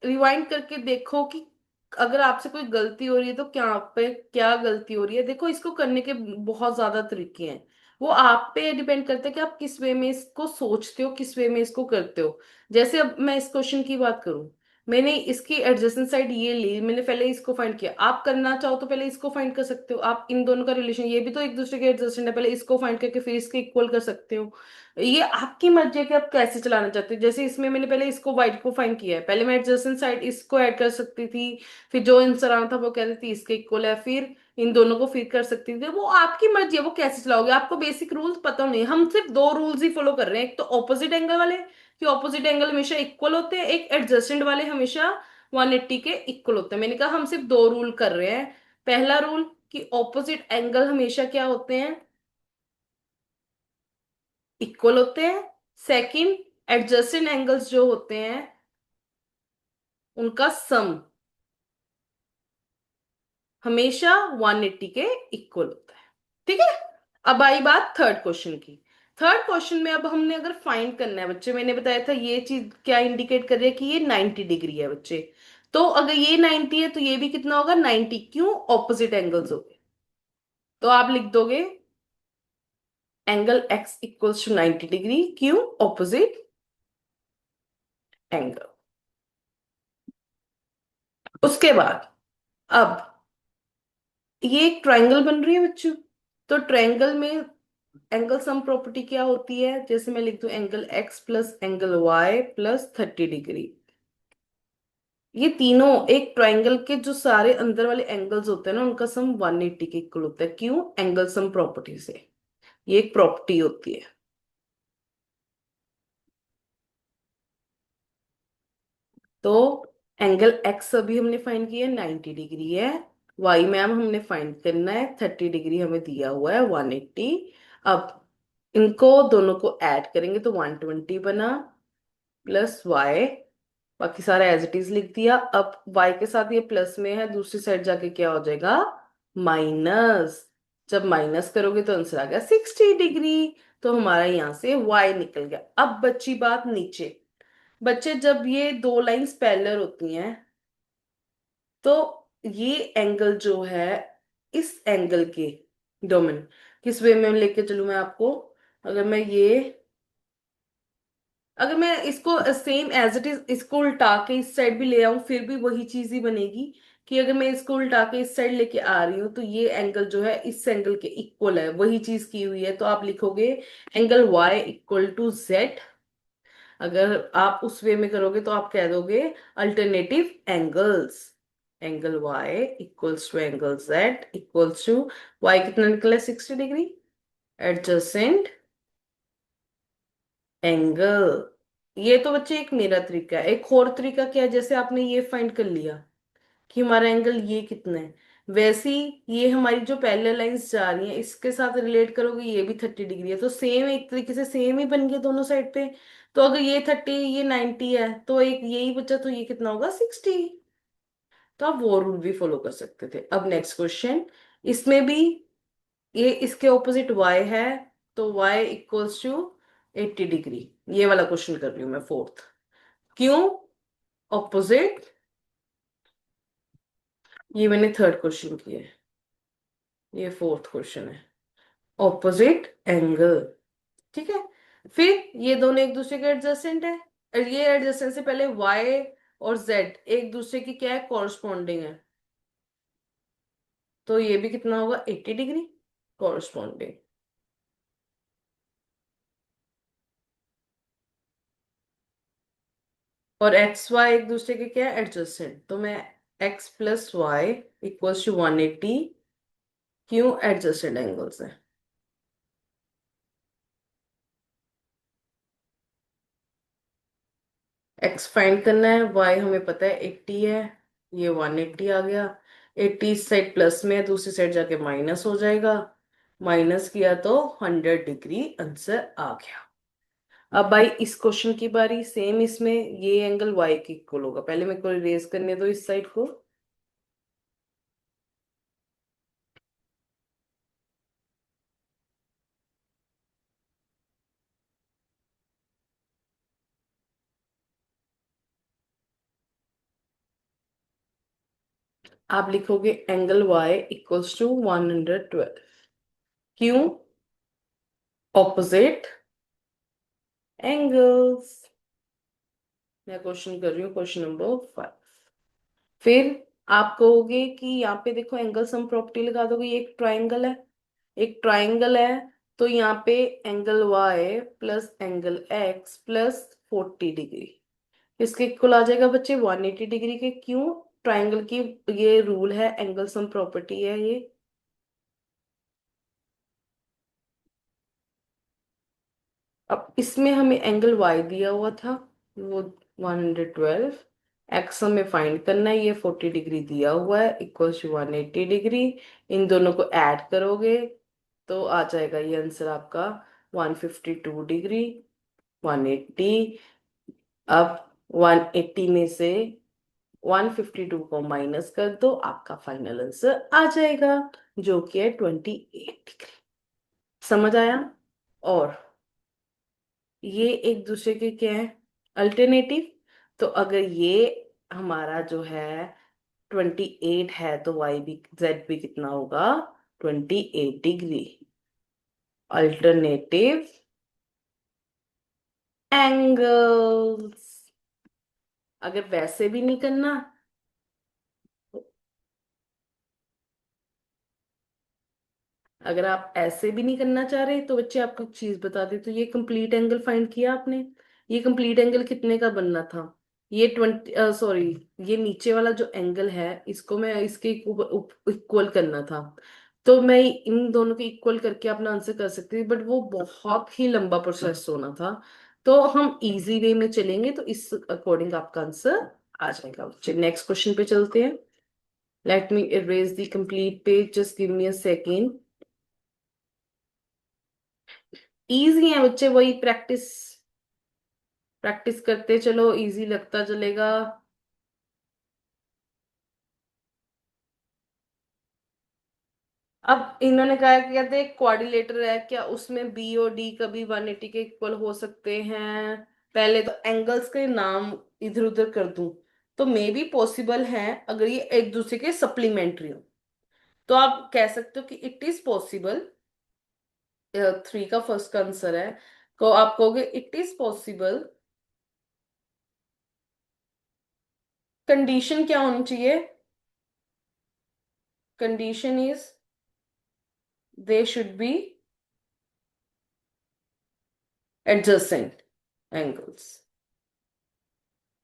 रिवाइंड करके देखो कि अगर आपसे कोई गलती हो रही है तो क्या, आप पे क्या गलती हो रही है। देखो इसको करने के बहुत ज्यादा तरीके हैं, वो आप पे डिपेंड करता है कि आप किस वे में इसको सोचते हो, किस वे में इसको करते हो। जैसे अब मैं इस क्वेश्चन की बात करूं, मैंने इसकी एडजेसेंट साइड ये ली, मैंने पहले इसको फाइंड किया। आप करना चाहो तो पहले इसको फाइंड कर सकते हो, आप इन दोनों का रिलेशन, ये भी तो एक दूसरे के एडजेसेंट है, पहले इसको फाइंड करके फिर इसके इक्वल कर सकते हो। ये आपकी मर्जी है कि आप कैसे चलाना चाहते हो। जैसे इसमें मैंने पहले इसको वाइट को फाइंड किया है, पहले मैं एडजेसेंट साइड इसको ऐड कर सकती थी, फिर जो आंसर आना था वो कह रही थी इसके इक्वल है, फिर इन दोनों को फिर कर सकती थी। वो आपकी मर्जी है, वो कैसे चलाओगे। आपको बेसिक रूल्स पता नहीं, हम सिर्फ दो रूल्स ही फॉलो कर रहे हैं। एक तो ऑपोजिट एंगल वाले कि ऑपोजिट एंगल हमेशा इक्वल होते हैं, एक एडजस्टेंट वाले हमेशा 180 के इक्वल होते हैं। मैंने कहा हम सिर्फ दो रूल कर रहे हैं। पहला रूल कि ऑपोजिट एंगल हमेशा क्या होते हैं? इक्वल होते हैं। सेकंड, एडजस्टेंट एंगल्स जो होते हैं उनका सम हमेशा 180 के इक्वल होता है। ठीक है। अब आई बात थर्ड क्वेश्चन की। थर्ड क्वेश्चन में अब हमने अगर फाइंड करना है बच्चे, मैंने बताया था ये चीज क्या इंडिकेट कर रही है कि ये 90 डिग्री है बच्चे। तो अगर ये 90 है तो ये भी कितना होगा? 90। क्यों? ऑपोजिट एंगल्स हो गए। तो आप लिख दोगे angle x equals to 90 degree. क्यों? Opposite angle. उसके बाद अब ये एक ट्रायंगल बन रही है बच्चों। तो ट्रायंगल में एंगल सम प्रॉपर्टी क्या होती है? जैसे मैं लिख दूं angle x plus angle y plus 30 degree. ये तीनों एक ट्रायंगल के जो सारे अंदर वाले एंगल्स होते हैं ना उनका सम 180 के इक्वल होता है। क्यों? एंगल सम प्रॉपर्टी से। ये एक प्रॉपर्टी होती है। तो एंगल एक्स अभी हमने फाइंड किया 90 डिग्री है, वाई मैम हमने फाइंड करना है 30 डिग्री, हमें दिया हुआ है 180। अब इनको दोनों को ऐड करेंगे तो 120 बना, प्लस वाई, बाकी सारा एज इट इज लिख दिया। अब वाई के साथ ये प्लस में है, दूसरी साइड जाके क्या हो जाएगा? माइनस। जब माइनस करोगे तो आंसर आ गया 60 डिग्री। तो हमारा यहां से वाई निकल गया। अब बची बात नीचे। बच्चे जब ये दो लाइंस पैरेलल होती हैं तो ये एंगल जो है, इस एंगल के डोमेन, किस वे में लेके चलूं मैं आपको? अगर मैं ये, अगर मैं इसको सेम एज इट इज इसको उल्टा के इस साइड भी ले आऊं फिर भी वही चीज ही बनेगी। कि अगर मैं इसको उल्टा के इस साइड लेके आ रही हूँ तो ये एंगल जो है इस एंगल के इक्वल है, वही चीज की हुई है। तो आप लिखोगे angle y equal to z. अगर आप उस वे में करोगे तो आप कह दोगे alternative angles. Angle y equals to angle z equals to, y कितना निकला? 60 डिग्री। Adjacent angle. ये तो बच्चे एक मेरा तरीका है। एक और तरीका क्या है? जैसे आपने ये फाइंड कर लिया कि हमारा एंगल ये कितना है, वैसे ही ये हमारी जो पैरेलल लाइंस जा रही हैं इसके साथ रिलेट करोगे, ये भी 30 डिग्री है, तो सेम एक तरीके से सेम ही बन गया दोनों साइड पे। तो अगर ये 30 ये 90 है तो एक यही बचा, तो ये कितना होगा 60। तो आप वो रूल भी फॉलो कर सकते थे। अब नेक्स्ट क्वेश्चन, इसमें भी ये इसके ऑपोजिट y है, तो y इक्वल्स टू 80 डिग्री। ये वाला क्वेश्चन कर रही हूं मैं फोर्थ। क्यों ऑपोजिट? ये मैंने थर्ड क्वेश्चन किया है, ये फोर्थ क्वेश्चन है। ऑपोजिट एंगल, ठीक है। फिर ये दोनों एक दूसरे के एडजेसेंट है, और ये एडजेसेंट से पहले y और z एक दूसरे की क्या है, कॉरस्पॉन्डिंग है। तो ये भी कितना होगा 80 डिग्री कॉरस्पॉन्डिंग। और एक्स वाई एक दूसरे के क्या है, एडजेसेंट। तो मैं x plus y equals to 180, क्यों एडजस्टेड एंगल्स है। एक्स फाइंड करना है, वाई हमें पता है 80 है, ये 180 आ गया। 80 इस साइड प्लस में है, दूसरी साइड जाके माइनस हो जाएगा। माइनस किया तो 100 डिग्री आंसर आ गया। अब भाई इस क्वेश्चन की बारी, सेम इसमें ये एंगल वाई के इक्वल होगा। पहले मेरे को इरेज करने दो इस साइड को। आप लिखोगे एंगल वाई इक्वल्स टू 112। क्यों ऑपोजिट एंगल्स। मैं क्वेश्चन कर रही हूँ, क्वेश्चन नंबर 5। फिर आप कहोगे कि यहाँ पे देखो एंगल सम प्रॉपर्टी लगा दोगे, ये एक ट्राइंगल है, एक ट्राइंगल है। तो यहाँ पे angle y plus angle x plus 40 degree इसके इक्वल आ जाएगा बच्चे 180 डिग्री के। क्यों? ट्राइंगल की ये रूल है, एंगल सम प्रॉपर्टी है ये। अब इसमें हमें एंगल वाई दिया हुआ था, वो 112। एक्स हमें फाइंड करना है, ये 40 डिग्री दिया हुआ है, इक्वल टू 180 डिग्री। इन दोनों को ऐड करोगे तो आ जाएगा ये आंसर आपका 152 डिग्री। 180। अब 180 में से 152 को माइनस कर दो, आपका फाइनल आंसर आ जाएगा, जो कि है 28 डिग्री। समझ आया? और ये एक दूसरे के क्या है, अल्टरनेटिव। तो अगर ये हमारा जो है 28 है, तो वाई भी जेड भी कितना होगा, 28 डिग्री। Alternative angles. अगर वैसे भी नहीं करना, अगर आप ऐसे भी नहीं करना चाह रहे, तो बच्चे आपको एक चीज बता दे, तो ये कंप्लीट एंगल फाइंड किया आपने। ये कंप्लीट एंगल कितने का बनना था, ये 20, सॉरी, ये नीचे वाला जो एंगल है इसको मैं इसके इक्वल करना था। तो मैं इन दोनों के इक्वल करके अपना आंसर कर सकती थी, बट वो बहुत ही लंबा प्रोसेस होना था। तो हम इजी वे में चलेंगे, तो इस अकॉर्डिंग आपका आंसर आ जाएगा। बच्चे नेक्स्ट क्वेश्चन पे चलते हैं। Let me erase the complete page, just give me a second. Easy है बच्चे, वही प्रैक्टिस प्रैक्टिस करते चलो, इजी लगता चलेगा। अब इन्होंने कहा कि कहते एक क्वाड्रिलेटर है, क्या उसमें बी और डी कभी 180 के इक्वल हो सकते हैं? पहले तो एंगल्स के नाम इधर उधर कर दूं, तो मे बी पॉसिबल है अगर ये एक दूसरे के सप्लीमेंट्री हो। तो आप कह सकते हो कि इट इज पॉसिबल। 3 का फर्स्ट का आंसर है, तो आप कहोगे इट इज पॉसिबल। कंडीशन क्या होनी चाहिए? Condition is they should be adjacent angles.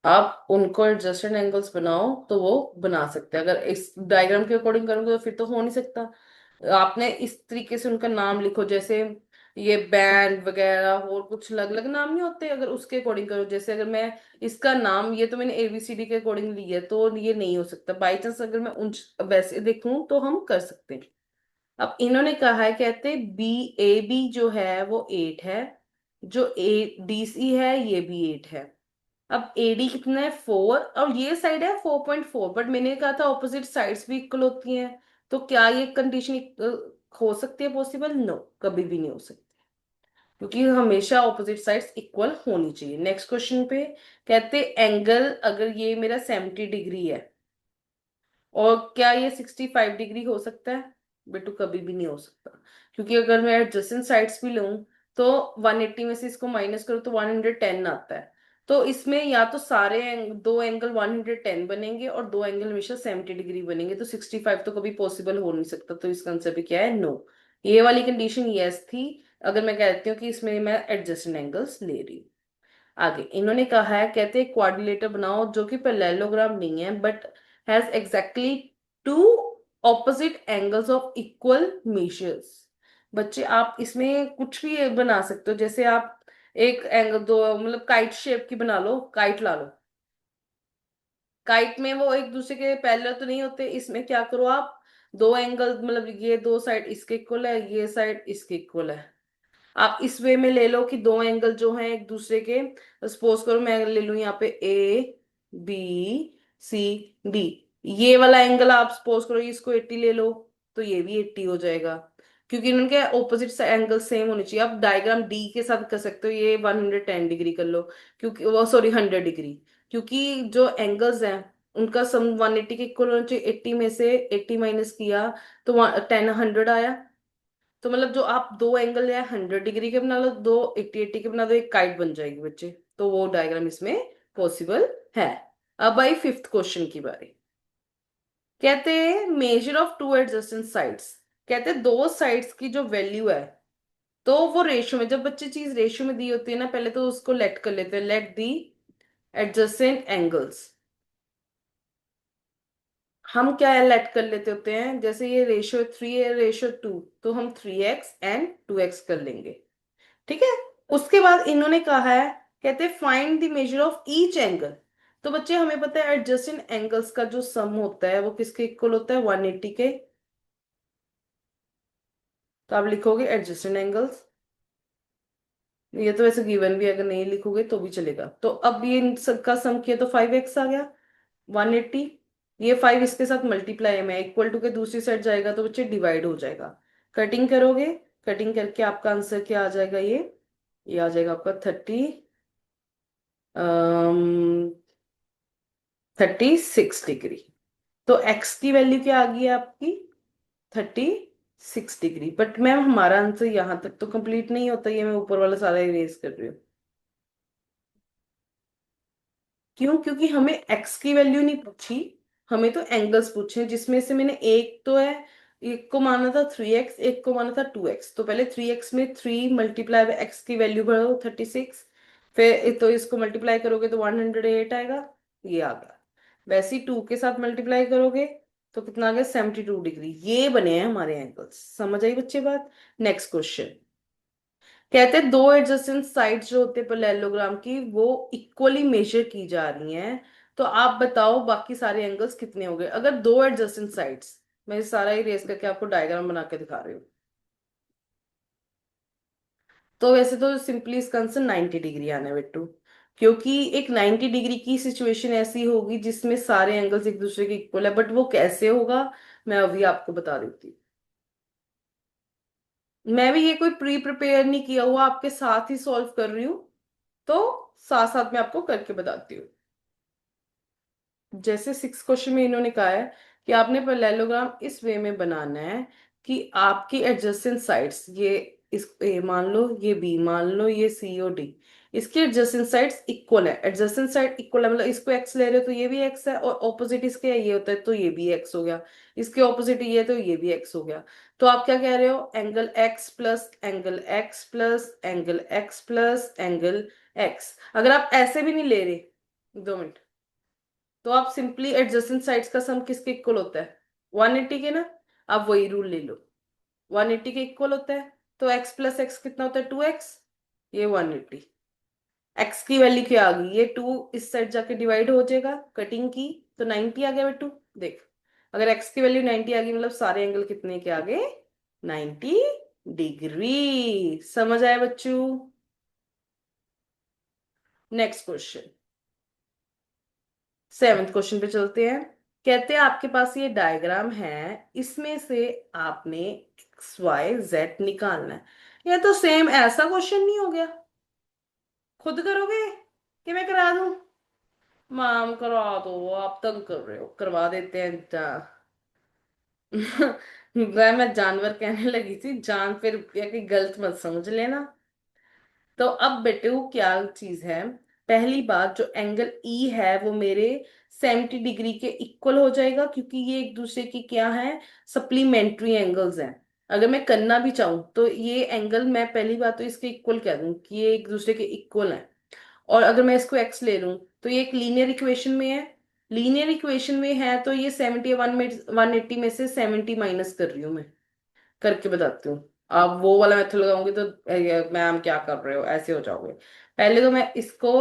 आप उनको एडजस्टेड एंगल्स बनाओ तो वो बना सकते हैं। अगर इस डायग्राम के अकॉर्डिंग करोगे तो फिर तो हो नहीं सकता। आपने इस तरीके से उनका नाम लिखो, जैसे ये बैंड वगैरह और कुछ अलग अलग नाम नहीं होते, अगर उसके अकॉर्डिंग करो, जैसे अगर मैं इसका नाम, ये तो मैंने एबीसीडी के अकॉर्डिंग ली है तो ये नहीं हो सकता। बाई चांस अगर मैं उन वैसे देखूं तो हम कर सकते हैं। अब इन्होंने कहा है, कहते बी ए बी जो है वो 8 है, जो ए डी सी है ये भी 8 है। अब एडी कितना है 4, और ये साइड है 4.4, बट मैंने कहा था ऑपोजिट साइड्स भी इक्वल होती हैं। तो क्या ये कंडीशन हो सकती है पॉसिबल? नो, कभी भी नहीं हो सकती, क्योंकि हमेशा ऑपोजिट साइड्स इक्वल होनी चाहिए। नेक्स्ट क्वेश्चन पे कहते एंगल, अगर ये मेरा 70 डिग्री है, और क्या ये 65 डिग्री हो सकता है? बेटू कभी भी नहीं हो सकता, क्योंकि अगर मैं एडजेसेंट साइड्स भी लूं तो 180 में से इसको माइनस करो तो 110 आता है। तो इसमें या तो सारे दो एंगल 110 बनेंगे और दो एंगल हमेशा 70 डिग्री बनेंगे, तो 65 तो कभी पॉसिबल हो नहीं सकता। तो इसका आंसर भी क्या है? नो। ये वाली कंडीशन यस थी, अगर मैं कहती हूँ कि इसमें मैं एडजेसेंट एंगल्स ले रही हूँ। आगे इन्होंने कहा है, कहते हैं क्वाड्रिलेटर बनाओ जो कि पैरेललोग्राम नहीं है but has exactly two opposite angles of equal measures. बच्चे आप इसमें कुछ भी बना सकते हो, जैसे आप एक एंगल दो, मतलब काइट शेप की बना लो, काइट ला लो। काइट में वो एक दूसरे के पैरेलल तो नहीं होते, इसमें क्या करो आप, दो एंगल, मतलब ये दो साइड इसके इक्वल है, ये साइड इसके इक्वल है। आप इस वे में ले लो कि दो एंगल जो हैं एक दूसरे के, सपोज करो मैं ले लूं यहाँ पे ए बी सी डी, ये वाला एंगल आप सपोज करो इसको 80 ले लो, तो ये भी 80 हो जाएगा, क्योंकि इनके ऑपोजिट से एंगल सेम होने चाहिए। आप डायग्राम डी के साथ कर सकते हो, ये 110 डिग्री कर लो, क्योंकि वो सॉरी 100 डिग्री, क्योंकि जो एंगल्स हैं उनका सम 180 के इक्वल होना चाहिए। 80 में से 80 माइनस किया तो 10 100 आया। तो मतलब जो आप दो एंगल या 100 डिग्री के बना लो, दो 80 80 के बना दो, एक काइट बन जाएगी बच्चे। तो वो डायग्राम इसमें पॉसिबल है। अब आई फिफ्थ क्वेश्चन की बारी। कहते हैं measure of two adjacent sides, कहते हैं दो साइड्स की जो वैल्यू है, तो वो रेशियो में, जब बच्चे चीज रेशियो में दी होती है ना, पहले तो उसको लेट कर लेते हैं, लेट दी एडजेसेंट एंगल्स। हम क्या लेट कर लेते होते हैं, जैसे ये रेशियो 3 है रेशियो 2, तो हम 3x एंड 2x कर लेंगे। ठीक है। उसके बाद इन्होंने कहा है, कहते हैं find the measure of each angle. तो बच्चे हमें पता है एडजस्टेंट एंगल्स का जो सम होता है वो किसके इक्वल होता है? 180 के। तो आप लिखोगे एडजस्टेंट एंगल्स, ये तो वैसे गिवन भी, अगर नहीं लिखोगे तो भी चलेगा। तो अब ये इन सबका सम किया तो 5x आ गया, 180। ये 5 इसके साथ मल्टीप्लाई में इक्वल टू के दूसरी साइड जाएगा तो बच्चे डिवाइड हो जाएगा। कटिंग करोगे, कटिंग करके आपका आंसर क्या आ जाएगा? ये आ जाएगा आपका 36 डिग्री। तो एक्स की वैल्यू क्या आ गई है आपकी? 36 डिग्री। बट मैम हमारा आंसर यहां तक तो कंप्लीट नहीं होता, ये मैं ऊपर वाला सारा इरेज कर रही हूँ। क्यों? क्योंकि हमें एक्स की वैल्यू नहीं पूछी, हमें तो एंगल्स पूछे, जिसमें से मैंने एक तो है, एक को माना था 3x, एक को माना था 2x। तो पहले 3x में 3 मल्टीप्लाई बाय एक्स की वैल्यू भरो 36, फिर तो इसको मल्टीप्लाई करोगे तो 108 आएगा, ये आ गया। वैसे ही 2 के साथ मल्टीप्लाई करोगे तो कितना आ गया? 72 डिग्री। ये बने हैं हमारे एंगल्स। समझ आई बच्चे बात? Next question. कहते हैं दो एडजेसेंट साइड्स जो होते हैं पैरेललोग्राम की, वो इक्वली मेजर की जा रही हैं। तो आप बताओ बाकी सारे एंगल्स कितने हो गए? अगर दो एडजेसेंट साइड्स, मैं सारा ही रेस करके आपको डायग्राम बना के दिखा रही हूँ। तो वैसे तो सिंपली इसका आंसर 90 डिग्री आना है बेटू, क्योंकि एक 90 डिग्री की सिचुएशन ऐसी होगी जिसमें सारे एंगल्स एक दूसरे के इक्वल है, बट वो कैसे होगा मैं अभी आपको बता देती हूँ। मैं भी ये कोई प्री प्रिपेयर नहीं किया हुआ, आपके साथ ही सॉल्व कर रही हूँ, तो साथ साथ में आपको करके बताती हूँ। जैसे सिक्स क्वेश्चन में इन्होंने कहा है कि आपने पैरेललोग्राम इस वे में बनाना है कि आपकी एडजेसेंट साइड्स, ये इस ए मान लो, ये बी मान लो, ये सी और डी, इसकी एडजेसेंट साइड्स इक्वल है। एडजेसेंट साइड इक्वल है मतलब इसको एक्स ले रहे हो तो ये भी एक्स है, और ऑपोजिट इसके ये होता है तो ये भी एक्स हो गया, इसके ऑपोजिट ये तो ये भी एक्स हो गया। तो आप क्या कह रहे हो? Angle x plus angle x plus angle x plus angle x. अगर आप ऐसे भी नहीं ले रहे, 2 मिनट, तो आप सिंपली एडजेसेंट साइड्स का सम किसके इक्वल होता है? 180 के ना। आप वही रूल ले लो, 180 के इक्वल होता है। तो एक्स प्लस एक्स कितना होता है, 2x, ये 180। एक्स की वैल्यू क्या आ गई, ये 2 इस साइड जाके डिवाइड हो जाएगा, कटिंग की तो 90 आ गया बेटू। देख, अगर एक्स की वैल्यू 90 आ गई मतलब सारे एंगल कितने के आ गए, 90 डिग्री। समझ आया बच्चों? नेक्स्ट क्वेश्चन, सेवेंथ क्वेश्चन पे चलते हैं। कहते हैं आपके पास ये डायग्राम है, इसमें से आपने एक्स वाई जेड निकालना है। ये तो सेम ऐसा क्वेश्चन नहीं हो गया? खुद करोगे कि मैं करा दूं? मैम करा दो, आप तंग कर रहे हो, करवा देते हैं मैं जानवर कहने लगी थी, जान पे रुपया की गलत मत समझ लेना। तो अब बेटू क्या चीज है, पहली बात जो एंगल ई है वो मेरे 70 डिग्री के इक्वल हो जाएगा, क्योंकि ये एक दूसरे की क्या है, सप्लीमेंट्री एंगल्स हैं। अगर मैं करना भी चाहूँ तो ये एंगल मैं पहली बात तो इसके इक्वल कह दूं कि ये एक दूसरे के इक्वल हैं। और अगर मैं इसको एक्स ले लूं तो ये एक लीनियर इक्वेशन में है। लीनियर इक्वेशन में है तो ये 71 में 180 में से 70 माइनस कर रही हूँ मैं, करके बताती हूँ। आप वो वाला मेथड लगाओगे तो मैम क्या कर रहे हो ऐसे हो जाओगे। पहले तो मैं इसको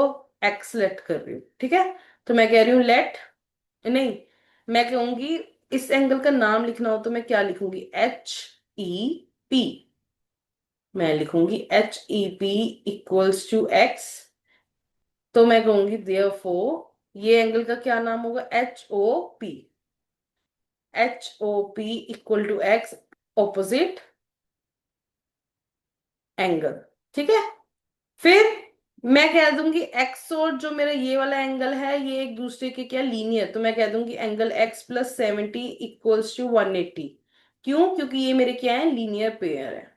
एक्स लेट कर रही हूँ, ठीक है। तो मैं कह रही हूँ लेट, नहीं, मैं कहूंगी इस एंगल का नाम लिखना हो तो मैं क्या लिखूंगी, HEP। मैं लिखूंगी HEP इक्वल्स टू एक्स। तो मैं कहूंगी देयरफॉर ये एंगल का क्या नाम होगा, HOP। HOP equal to x, opposite angle, ठीक है। फिर मैं कह दूंगी एक्स और जो मेरा ये वाला एंगल है ये एक दूसरे के क्या, लीनियर। तो मैं कह दूंगी angle x plus 70 equals to 180। क्यों? क्योंकि ये मेरे क्या है, लीनियर पेयर है।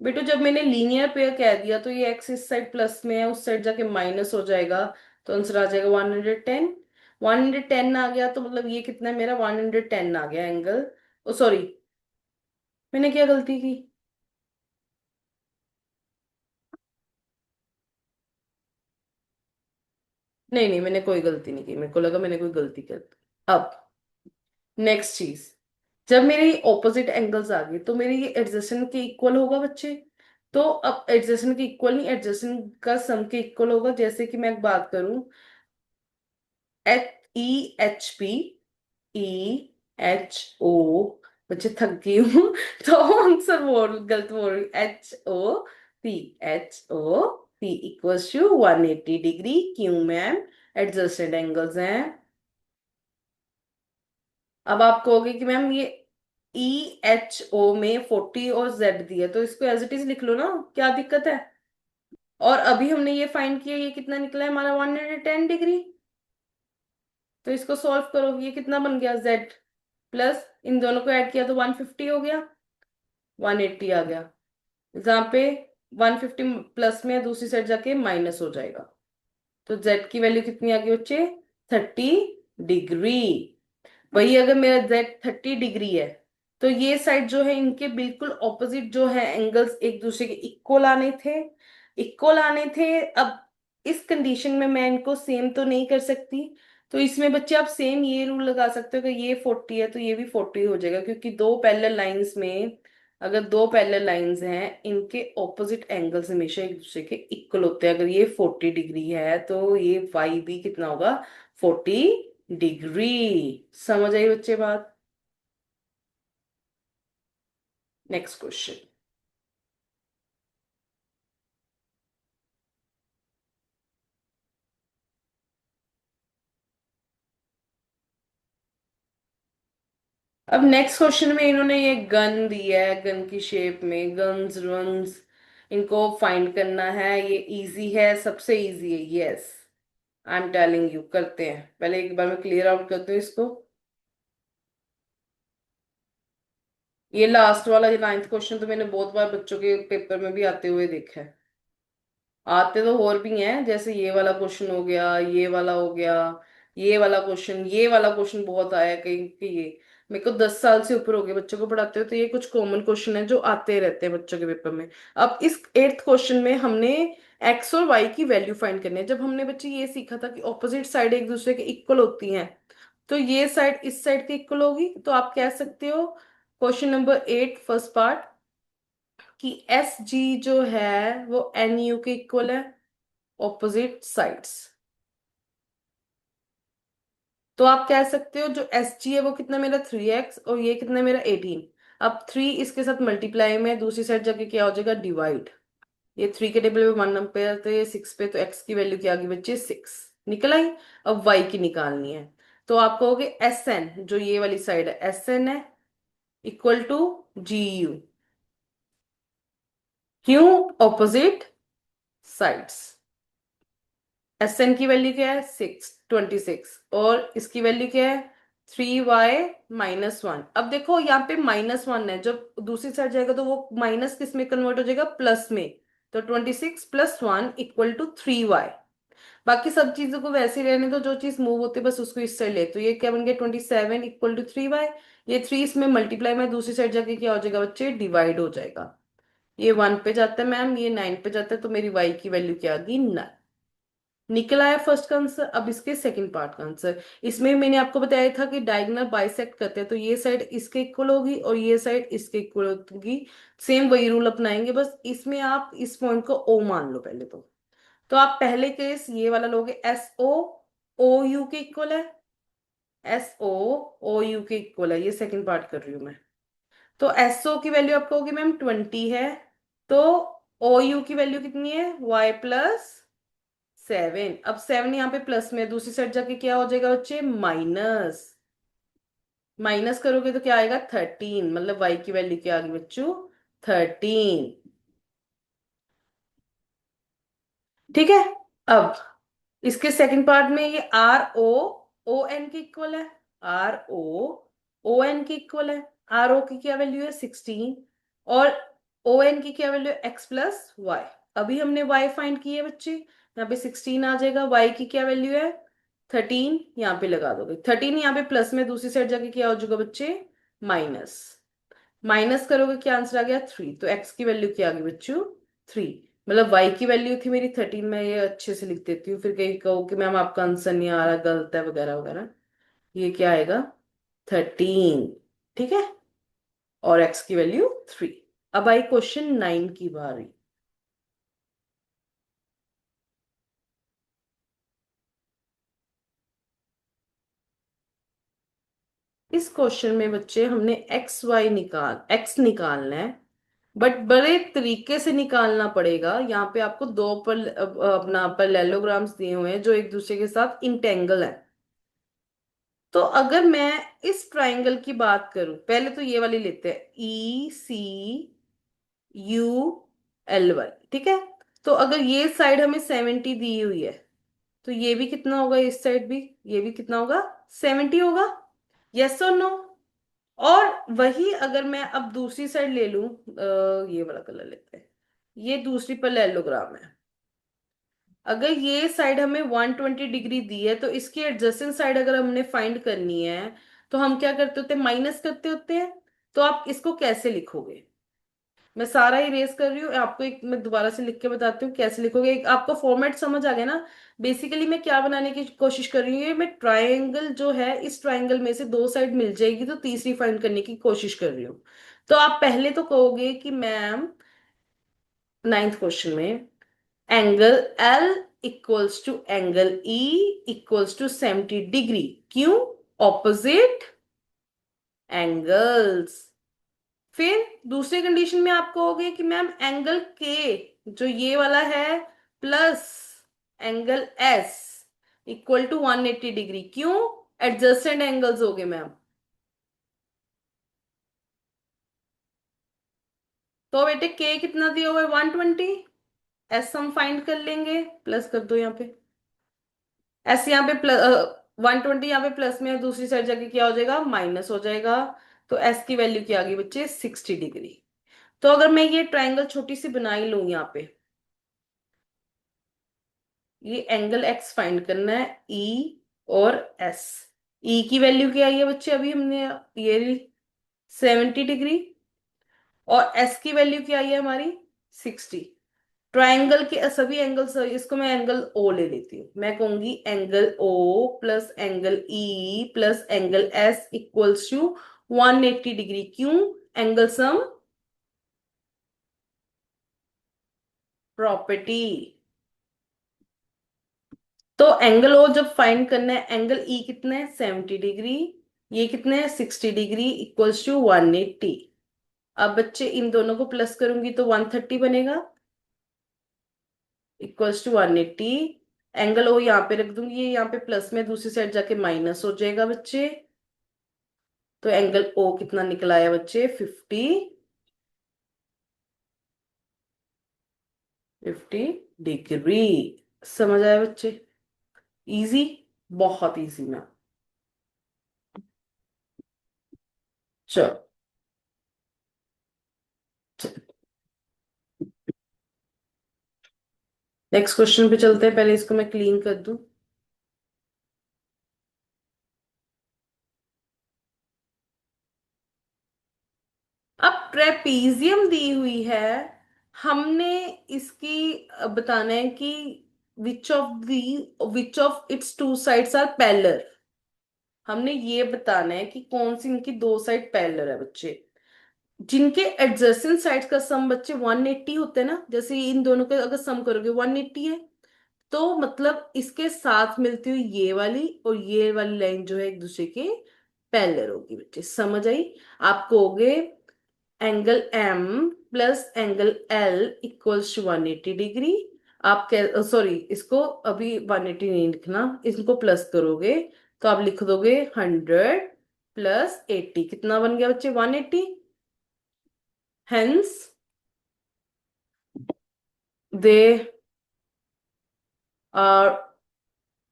बेटो जब मैंने लीनियर पेयर कह दिया तो ये एक्स इस साइड प्लस में है, उस साइड जाके माइनस हो जाएगा। तो आंसर आ जाएगा 110। 110 आ गया तो मतलब ये कितना है मेरा, 110 आ गया एंगल। ओ सॉरी, मैंने क्या गलती की? नहीं नहीं, मैंने कोई गलती नहीं की, मेरे को लगा मैंने कोई गलती कर दी। अब नेक्स्ट चीज, जब मेरे ऑपोजिट एंगल्स आ गए तो मेरे ये एडजेसेंट के इक्वल होगा बच्चे। तो अब एडजेसेंट के इक्वल नहीं, एडजेसेंट का सम के इक्वल होगा। जैसे कि मैं एक बात करूं, HEHP, EHO, बच्चे थक गई हूँ तो आंसर बोल गलत बोल रही, HOP, HOP equals to 180 degree. क्यों मैम? एडजस्टेड एंगल्स हैं। अब आप कहोगे कि मैम ये EHO में 40 और Z दिया तो इसको एज इट इज लिख लो ना, क्या दिक्कत है। और अभी हमने ये फाइंड किया, ये कितना निकला है हमारा, 110 डिग्री। तो इसको सॉल्व करो, ये कितना बन गया, Z प्लस इन दोनों को ऐड किया तो 150 हो गया, 180 आ गया। जहाँ पे 150 प्लस में है, दूसरी साइड जाके माइनस हो जाएगा। तो Z की वैल्यू कितनी आ गई बच्चे, 30 डिग्री। वही अगर मेरा जेड 30 डिग्री है तो ये साइड जो है इनके बिल्कुल ऑपोजिट जो है एंगल्स एक दूसरे के इक्वल आने थे, इक्वल आने थे। अब इस कंडीशन में मैं इनको सेम तो नहीं कर सकती। तो इसमें बच्चे आप सेम ये रूल लगा सकते हो कि ये 40 है तो ये भी 40 हो जाएगा, क्योंकि दो पैरेलल लाइंस में, अगर दो पैरेलल लाइंस हैं इनके ऑपोजिट एंगल्स हमेशा एक दूसरे के इक्वल होते हैं। अगर ये 40 डिग्री है तो ये वाई भी कितना होगा, 40 डिग्री। समझ आई बच्चे बात? Next question. अब नेक्स्ट क्वेश्चन में इन्होंने ये गन दिया है, गन की शेप में गन्स वंस, इनको फाइंड करना है। ये इजी है, सबसे इजी है, yes, I am telling you. करते हैं, पहले एक बार मैं क्लियर आउट करती हूँ इसको। ये लास्ट वाला, ये 9th क्वेश्चन तो मैंने बहुत बार बच्चों के पेपर में भी आते हुए देखा है। आते तो और भी हैं, जैसे ये वाला क्वेश्चन हो गया, ये वाला हो गया, ये वाला क्वेश्चन, ये वाला क्वेश्चन बहुत आया है कहीं कि ये, मेरे को 10 साल से ऊपर हो गए बच्चों को पढ़ाते हो, तो ये कुछ कॉमन क्वेश्चन है जो आते रहते हैं बच्चों के पेपर में। अब इस 8th क्वेश्चन में हमने एक्स और वाई की वैल्यू फाइंड करनी है। जब हमने बच्चे ये सीखा था कि ऑपोजिट साइड एक दूसरे के इक्वल होती हैं, तो ये साइड इस साइड के इक्वल होगी, तो आप कह सकते हो क्वेश्चन नंबर 8 फर्स्ट पार्ट, कि एस जी जो है वो एन यू के इक्वल है, ऑपोजिट साइड्स। तो आप कह सकते हो जो एस जी है वो कितना मेरा 3x और ये कितना मेरा 18। अब 3 इसके साथ मल्टीप्लाई में दूसरी साइड जाके क्या हो जाएगा, डिवाइड। ये 3 के टेबल में 1 नंबर पे 6 पे, तो x की वैल्यू क्या आ गई बच्चे, 6 निकल आई। अब y की निकालनी है। तो आप कहोगे एस एन, जो ये वाली साइड है एस एन है, इक्वल टू जी यू। क्यों, ऑपोजिट साइड्स। एस एन की वैल्यू क्या है, 26 और इसकी वैल्यू क्या है, 3y-1। अब देखो यहाँ पे -1 है, जब दूसरी साइड जाएगा तो वो माइनस किस में कन्वर्ट हो जाएगा, प्लस में। तो 26 + 1 इक्वल टू 3y। बाकी सब चीजों को वैसे ही रहने दो, जो चीज मूव होती है बस उसको इस साइड ले। तो ये क्या बन गया, 27 इक्वल टू 3y। ये 3 इसमें मल्टीप्लाई में दूसरी साइड जाके क्या हो जाएगा बच्चे, डिवाइड हो जाएगा। ये 1 पे जाता है मैम, ये 9 पे जाता है, तो मेरी y की वैल्यू क्या आ गई, 9। निकल आया फर्स्ट का आंसर। अब इसके सेकंड पार्ट का आंसर। इसमें मैंने आपको बताया था कि डायगोनल बाइसेक्ट करते हैं, तो ये साइड इसके इक्वल होगी और ये साइड इसके इक्वल होगी। सेम वही रूल अपनाएंगे, बस इसमें आप इस पॉइंट को ओ मान लो पहले तो आप पहले केस ये वाला लोगे, एस ओ ओ यू के इक्वल है, एस ओ ओ यू के इक्वल है। ये सेकंड पार्ट कर रही हूं मैं। तो एस ओ की वैल्यू आपको होगी मैम 20 है, तो ओ यू की वैल्यू कितनी है, y + 7। अब 7 यहाँ पे प्लस में है, दूसरी साइड जाके क्या हो जाएगा बच्चे, माइनस। माइनस करोगे तो क्या आएगा, 13। मतलब y की वैल्यू क्या आ गई बच्चों, 13। ठीक है। अब इसके सेकंड पार्ट में ये आर ओ ओ एन के इक्वल है, आर ओ ओ एन के इक्वल है। आर ओ की क्या वैल्यू है, 16 और ओ एन की क्या वैल्यू है, x + y। अभी हमने y फाइंड की है बच्चे, यहाँ पे 16 आ जाएगा, y की क्या वैल्यू है, 13। यहाँ पे लगा दोगे 13, यहाँ पे प्लस में दूसरी साइड जाके क्या हो जाएगा बच्चे, माइनस। माइनस करोगे क्या आंसर आ गया, 3। तो x की वैल्यू क्या आ गई बच्चों, 3। मतलब y की वैल्यू थी मेरी 13। मैं ये अच्छे से लिख देती हूँ, फिर कहीं कहो कि मैम आपका आंसर नहीं आ रहा, गलत है वगैरह वगैरह। ये क्या आएगा, 13। ठीक है। और x की वैल्यू 3। अब आई क्वेश्चन 9 की बारी। इस क्वेश्चन में बच्चे हमने x निकालना है, बट बड़े तरीके से निकालना पड़ेगा। यहाँ पे आपको दो पर अपना पैरेललोग्राम्स दिए हुए हैं जो एक दूसरे के साथ इंटेंगल है। तो अगर मैं इस ट्राइंगल की बात करूं, पहले तो ये वाली लेते हैं, ECUL1। ठीक है। तो अगर ये साइड हमें 70 दी हुई है, तो ये भी कितना होगा, इस साइड भी ये भी कितना होगा, 70 होगा। यस और नो। और वही अगर मैं अब दूसरी साइड ले लूं, ये वाला कलर लेते हैं, ये दूसरी पैरेललोग्राम है। अगर ये साइड हमें 120 डिग्री दी है, तो इसकी एडजेसेंट साइड अगर हमने फाइंड करनी है, तो हम क्या करते होते हैं, माइनस करते होते हैं। तो आप इसको कैसे लिखोगे, मैं सारा इरेज कर रही हूँ, आपको एक मैं दोबारा से लिख के बताती हूँ कैसे लिखोगे। एक आपको फॉर्मेट समझ आ गया ना। बेसिकली मैं क्या बनाने की कोशिश कर रही हूँ, ये मैं ट्राइंगल जो है, इस ट्राइंगल में से दो साइड मिल जाएगी तो तीसरी फाइंड करने की कोशिश कर रही हूँ। तो आप पहले तो कहोगे कि मैम, नाइन्थ क्वेश्चन में angle L equals to angle E equals to 70 degree. क्यों, ऑपोजिट एंगल्स। फिर दूसरी कंडीशन में आप कहोगे कि मैम एंगल के, जो ये वाला है, plus angle S equal to 180 degree. क्यों, एडजस्टेंट एंगल्स हो गए मैम। तो बेटे के कितना दिया हुआ है, 120। एस हम फाइंड कर लेंगे, प्लस कर दो यहाँ पे। एस यहाँ पे प्लस 120, यहाँ पे प्लस में है, दूसरी साइड जाके क्या हो जाएगा, माइनस हो जाएगा। तो एस की वैल्यू क्या आ गई बच्चे, 60 डिग्री। तो अगर मैं ये ट्राइंगल छोटी सी बना ही लूं यहाँ पे, ये एंगल एक्स फाइंड करना है, ई और एस। ई की वैल्यू क्या आई है बच्चे, अभी हमने ये 70 डिग्री, और एस की वैल्यू क्या आई है हमारी, 60। ट्राइंगल के सभी एंगल्स, इसको मैं एंगल ओ ले लेती हूँ। मैं कहूंगी angle O plus angle E plus angle S equals to 180 degree. क्यों, एंगल सम प्रॉपर्टी। तो एंगल ओ जब फाइंड करना है, एंगल ई कितना है 70 डिग्री, ये कितना है 60 डिग्री, इक्वल्स टू 180। अब बच्चे इन दोनों को प्लस करूंगी तो 130 बनेगा, इक्वल्स टू 180। एंगल ओ यहाँ पे रख दूंगी, ये यहाँ पे प्लस में दूसरी साइड जाके माइनस हो जाएगा बच्चे। तो एंगल ओ कितना निकला है बच्चे 50 डिग्री। समझ आया बच्चे? इजी, बहुत इजी ना। चलो, नेक्स्ट क्वेश्चन पे चलते हैं, पहले इसको मैं क्लीन कर दूं। अब ट्रेपीजियम दी हुई है, हमने इसकी बताना है कि which of its two sides are parallel. हमने ये बताना है कि कौन सी इनकी दो साइड पैरेलल है बच्चे। जिनके एडजेसेंट साइड्स का सम बच्चे 180 होते हैं ना, जैसे इन दोनों के अगर सम करोगे 180 है, तो मतलब इसके साथ मिलती हुई ये वाली और ये वाली लाइन जो है एक दूसरे के पैरेलल होगी बच्चे। समझ आई? आप कहोगे angle M plus angle L equals to 180 degree. आप कह सॉरी, इसको अभी 180 नहीं लिखना, इसको प्लस करोगे तो आप लिख दोगे 100 प्लस 80, कितना बन गया बच्चे 180। Hence they are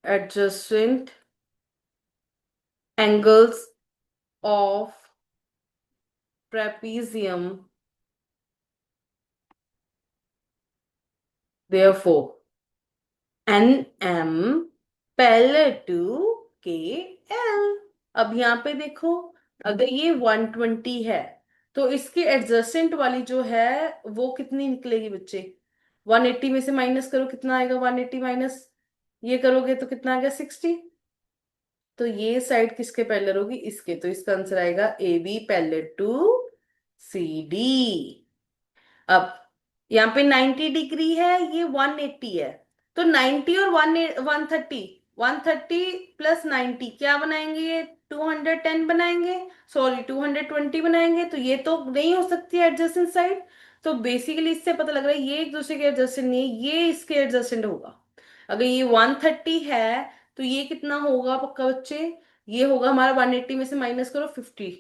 adjacent angles of trapezium, therefore NM parallel to KL। अब यहाँ पे देखो, अगर ये 120 है तो इसके एडजेसेंट वाली जो है वो कितनी निकलेगी बच्चे? 180 में से माइनस करो, कितना आएगा 180 माइनस ये करोगे तो कितना आ गया 60। तो ये साइड किसके पैरेलल होगी? इसके। तो इसका आंसर आएगा A B parallel to C D. अब यहाँ पे 90 डिग्री है, ये 180 है, तो 90 और 130, 130 प्लस 90 क्या बनाएंगे? ये 210 बनाएंगे, सॉरी 220 बनाएंगे। तो ये तो नहीं हो सकती एडजेसेंट साइड। तो बेसिकली इससे पता लग रहा है ये एक दूसरे के एडजेसेंट नहीं है, ये इसके एडजेसेंट होगा। अगर ये 130 है तो ये कितना होगा पक्का बच्चे? ये होगा हमारा 180 में से माइनस करो 50,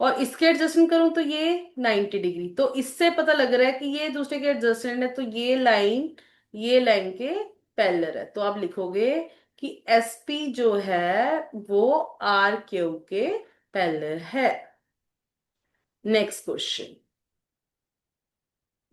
और इसके एडजस्टमेंट करूं तो ये 90 डिग्री। तो इससे पता लग रहा है कि ये दूसरे के एडजस्टमेंट है, तो ये लाइन के पैरेलल है। तो आप लिखोगे कि एसपी जो है वो आर क्यू के पैरेलल है। नेक्स्ट क्वेश्चन,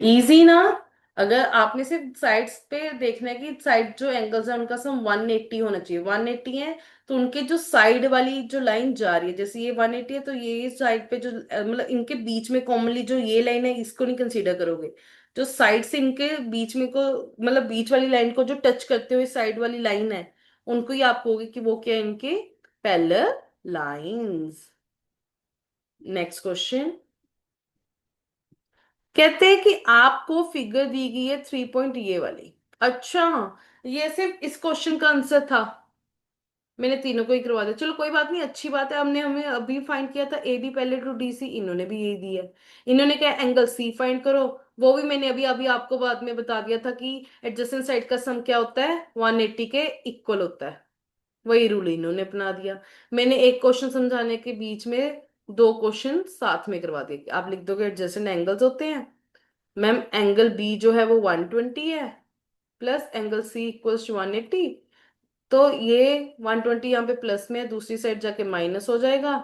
इजी ना। अगर आपने सिर्फ साइड्स पे देखना है कि साइड जो एंगल्स है उनका सम 180 होना चाहिए, 180 है तो उनके जो साइड वाली जो लाइन जा रही है, जैसे ये 180 है तो ये साइड पे जो मतलब इनके बीच में कॉमनली जो ये लाइन है इसको नहीं कंसीडर करोगे। जो साइड से इनके बीच में को मतलब बीच वाली लाइन को जो टच करते हुए साइड वाली लाइन है, उनको ही आप कहोगे कि वो क्या है? इनके पैरेलल लाइंस। नेक्स्ट क्वेश्चन, कहते हैं कि आपको फिगर दी गई है 3 पॉइंट ये वाली। अच्छा, ये सिर्फ इस क्वेश्चन का आंसर था। मैंने तीनों को ही करवा दिया, चलो कोई बात नहीं, अच्छी बात है। हमने हमें अभी फाइंड किया था ए बी पहले टू डी सी, इन्होंने भी यही दी है। इन्होंने क्या एंगल सी फाइंड करो, वो भी मैंने अभी अभी आपको बाद में बता दिया था कि एडजेसेंट साइड का सम क्या होता है? 180 के इक्वल होता है। वही रूल इन्होंने अपना दिया। मैंने एक क्वेश्चन समझाने के बीच में दो क्वेश्चन साथ में करवा दिए। आप लिख दोगे एडजेसेंट एंगल्स होते हैं मैम, एंगल बी जो है वो 120 है plus angle C equals to 180। तो ये 120 यहाँ पे प्लस में है, दूसरी साइड जाके माइनस हो जाएगा,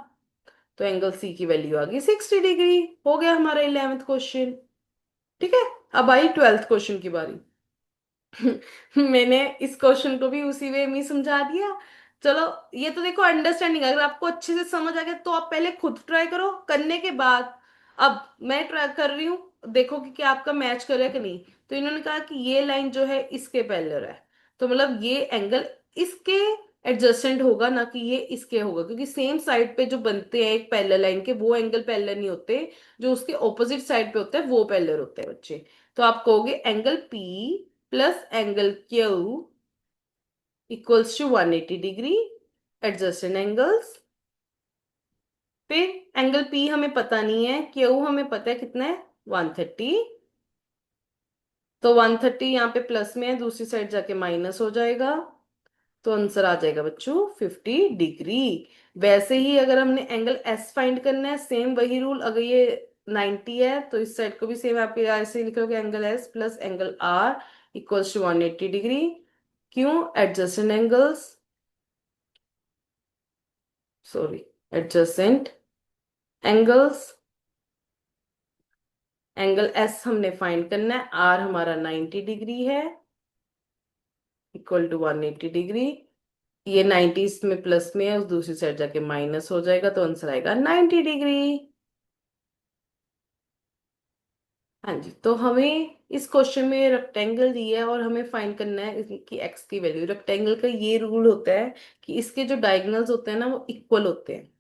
तो एंगल सी की वैल्यू आ गई 60 डिग्री। हो गया हमारा 11th क्वेश्चन। ठीक है, अब आई 12th क्वेश्चन की बारी। मैंने इस क्वेश्चन को भी उसी वे में ही समझा दिया। चलो, ये तो देखो अंडरस्टैंडिंग, अगर आपको अच्छे से समझ आ गया तो आप पहले खुद ट्राई करो, करने के बाद अब मैं ट्राई कर रही हूँ, देखो कि क्या आपका मैच करे कि नहीं। तो इन्होंने कहा कि ये लाइन जो है इसके पैरेलल है, तो मतलब ये एंगल इसके एडजेसेंट होगा, ना कि ये इसके होगा, क्योंकि सेम साइड पे जो बनते हैं एक पैरेलल लाइन के, वो एंगल पैरेलल नहीं होते। जो उसके ऑपोजिट साइड पे होते हैं वो पैरेलल होते हैं बच्चे। तो आप कहोगे angle P plus angle Q equals to 180 degree, adjacent angles. फिर एंगल पी हमें पता नहीं है, क्यू हमें पता है कितना है, 130। तो 130 यहाँ पे प्लस में है, दूसरी साइड जाके माइनस हो जाएगा। तो आंसर आ जाएगा बच्चों 50 डिग्री। वैसे ही अगर हमने एंगल एस फाइंड करना है, सेम वही रूल, अगर ये 90 है तो इस साइड को भी सेम आप ऐसे ही लिखोगे, angle S plus angle R equals to 180 degree. क्यों? Adjacent angles, sorry, adjacent angles. Angle S हमने फाइंड करना है, आर हमारा 90 डिग्री है, इक्वल टू 180 डिग्री। ये 90 में प्लस में है, उस दूसरी साइड जाके माइनस हो जाएगा, तो आंसर आएगा 90 डिग्री। हाँ जी, तो हमें इस क्वेश्चन में रेक्टेंगल दिया है और हमें फाइंड करना है इसकी एक्स की वैल्यू। रेक्टेंगल का ये रूल होता है कि इसके जो डायगोनल्स होते हैं ना वो इक्वल होते हैं।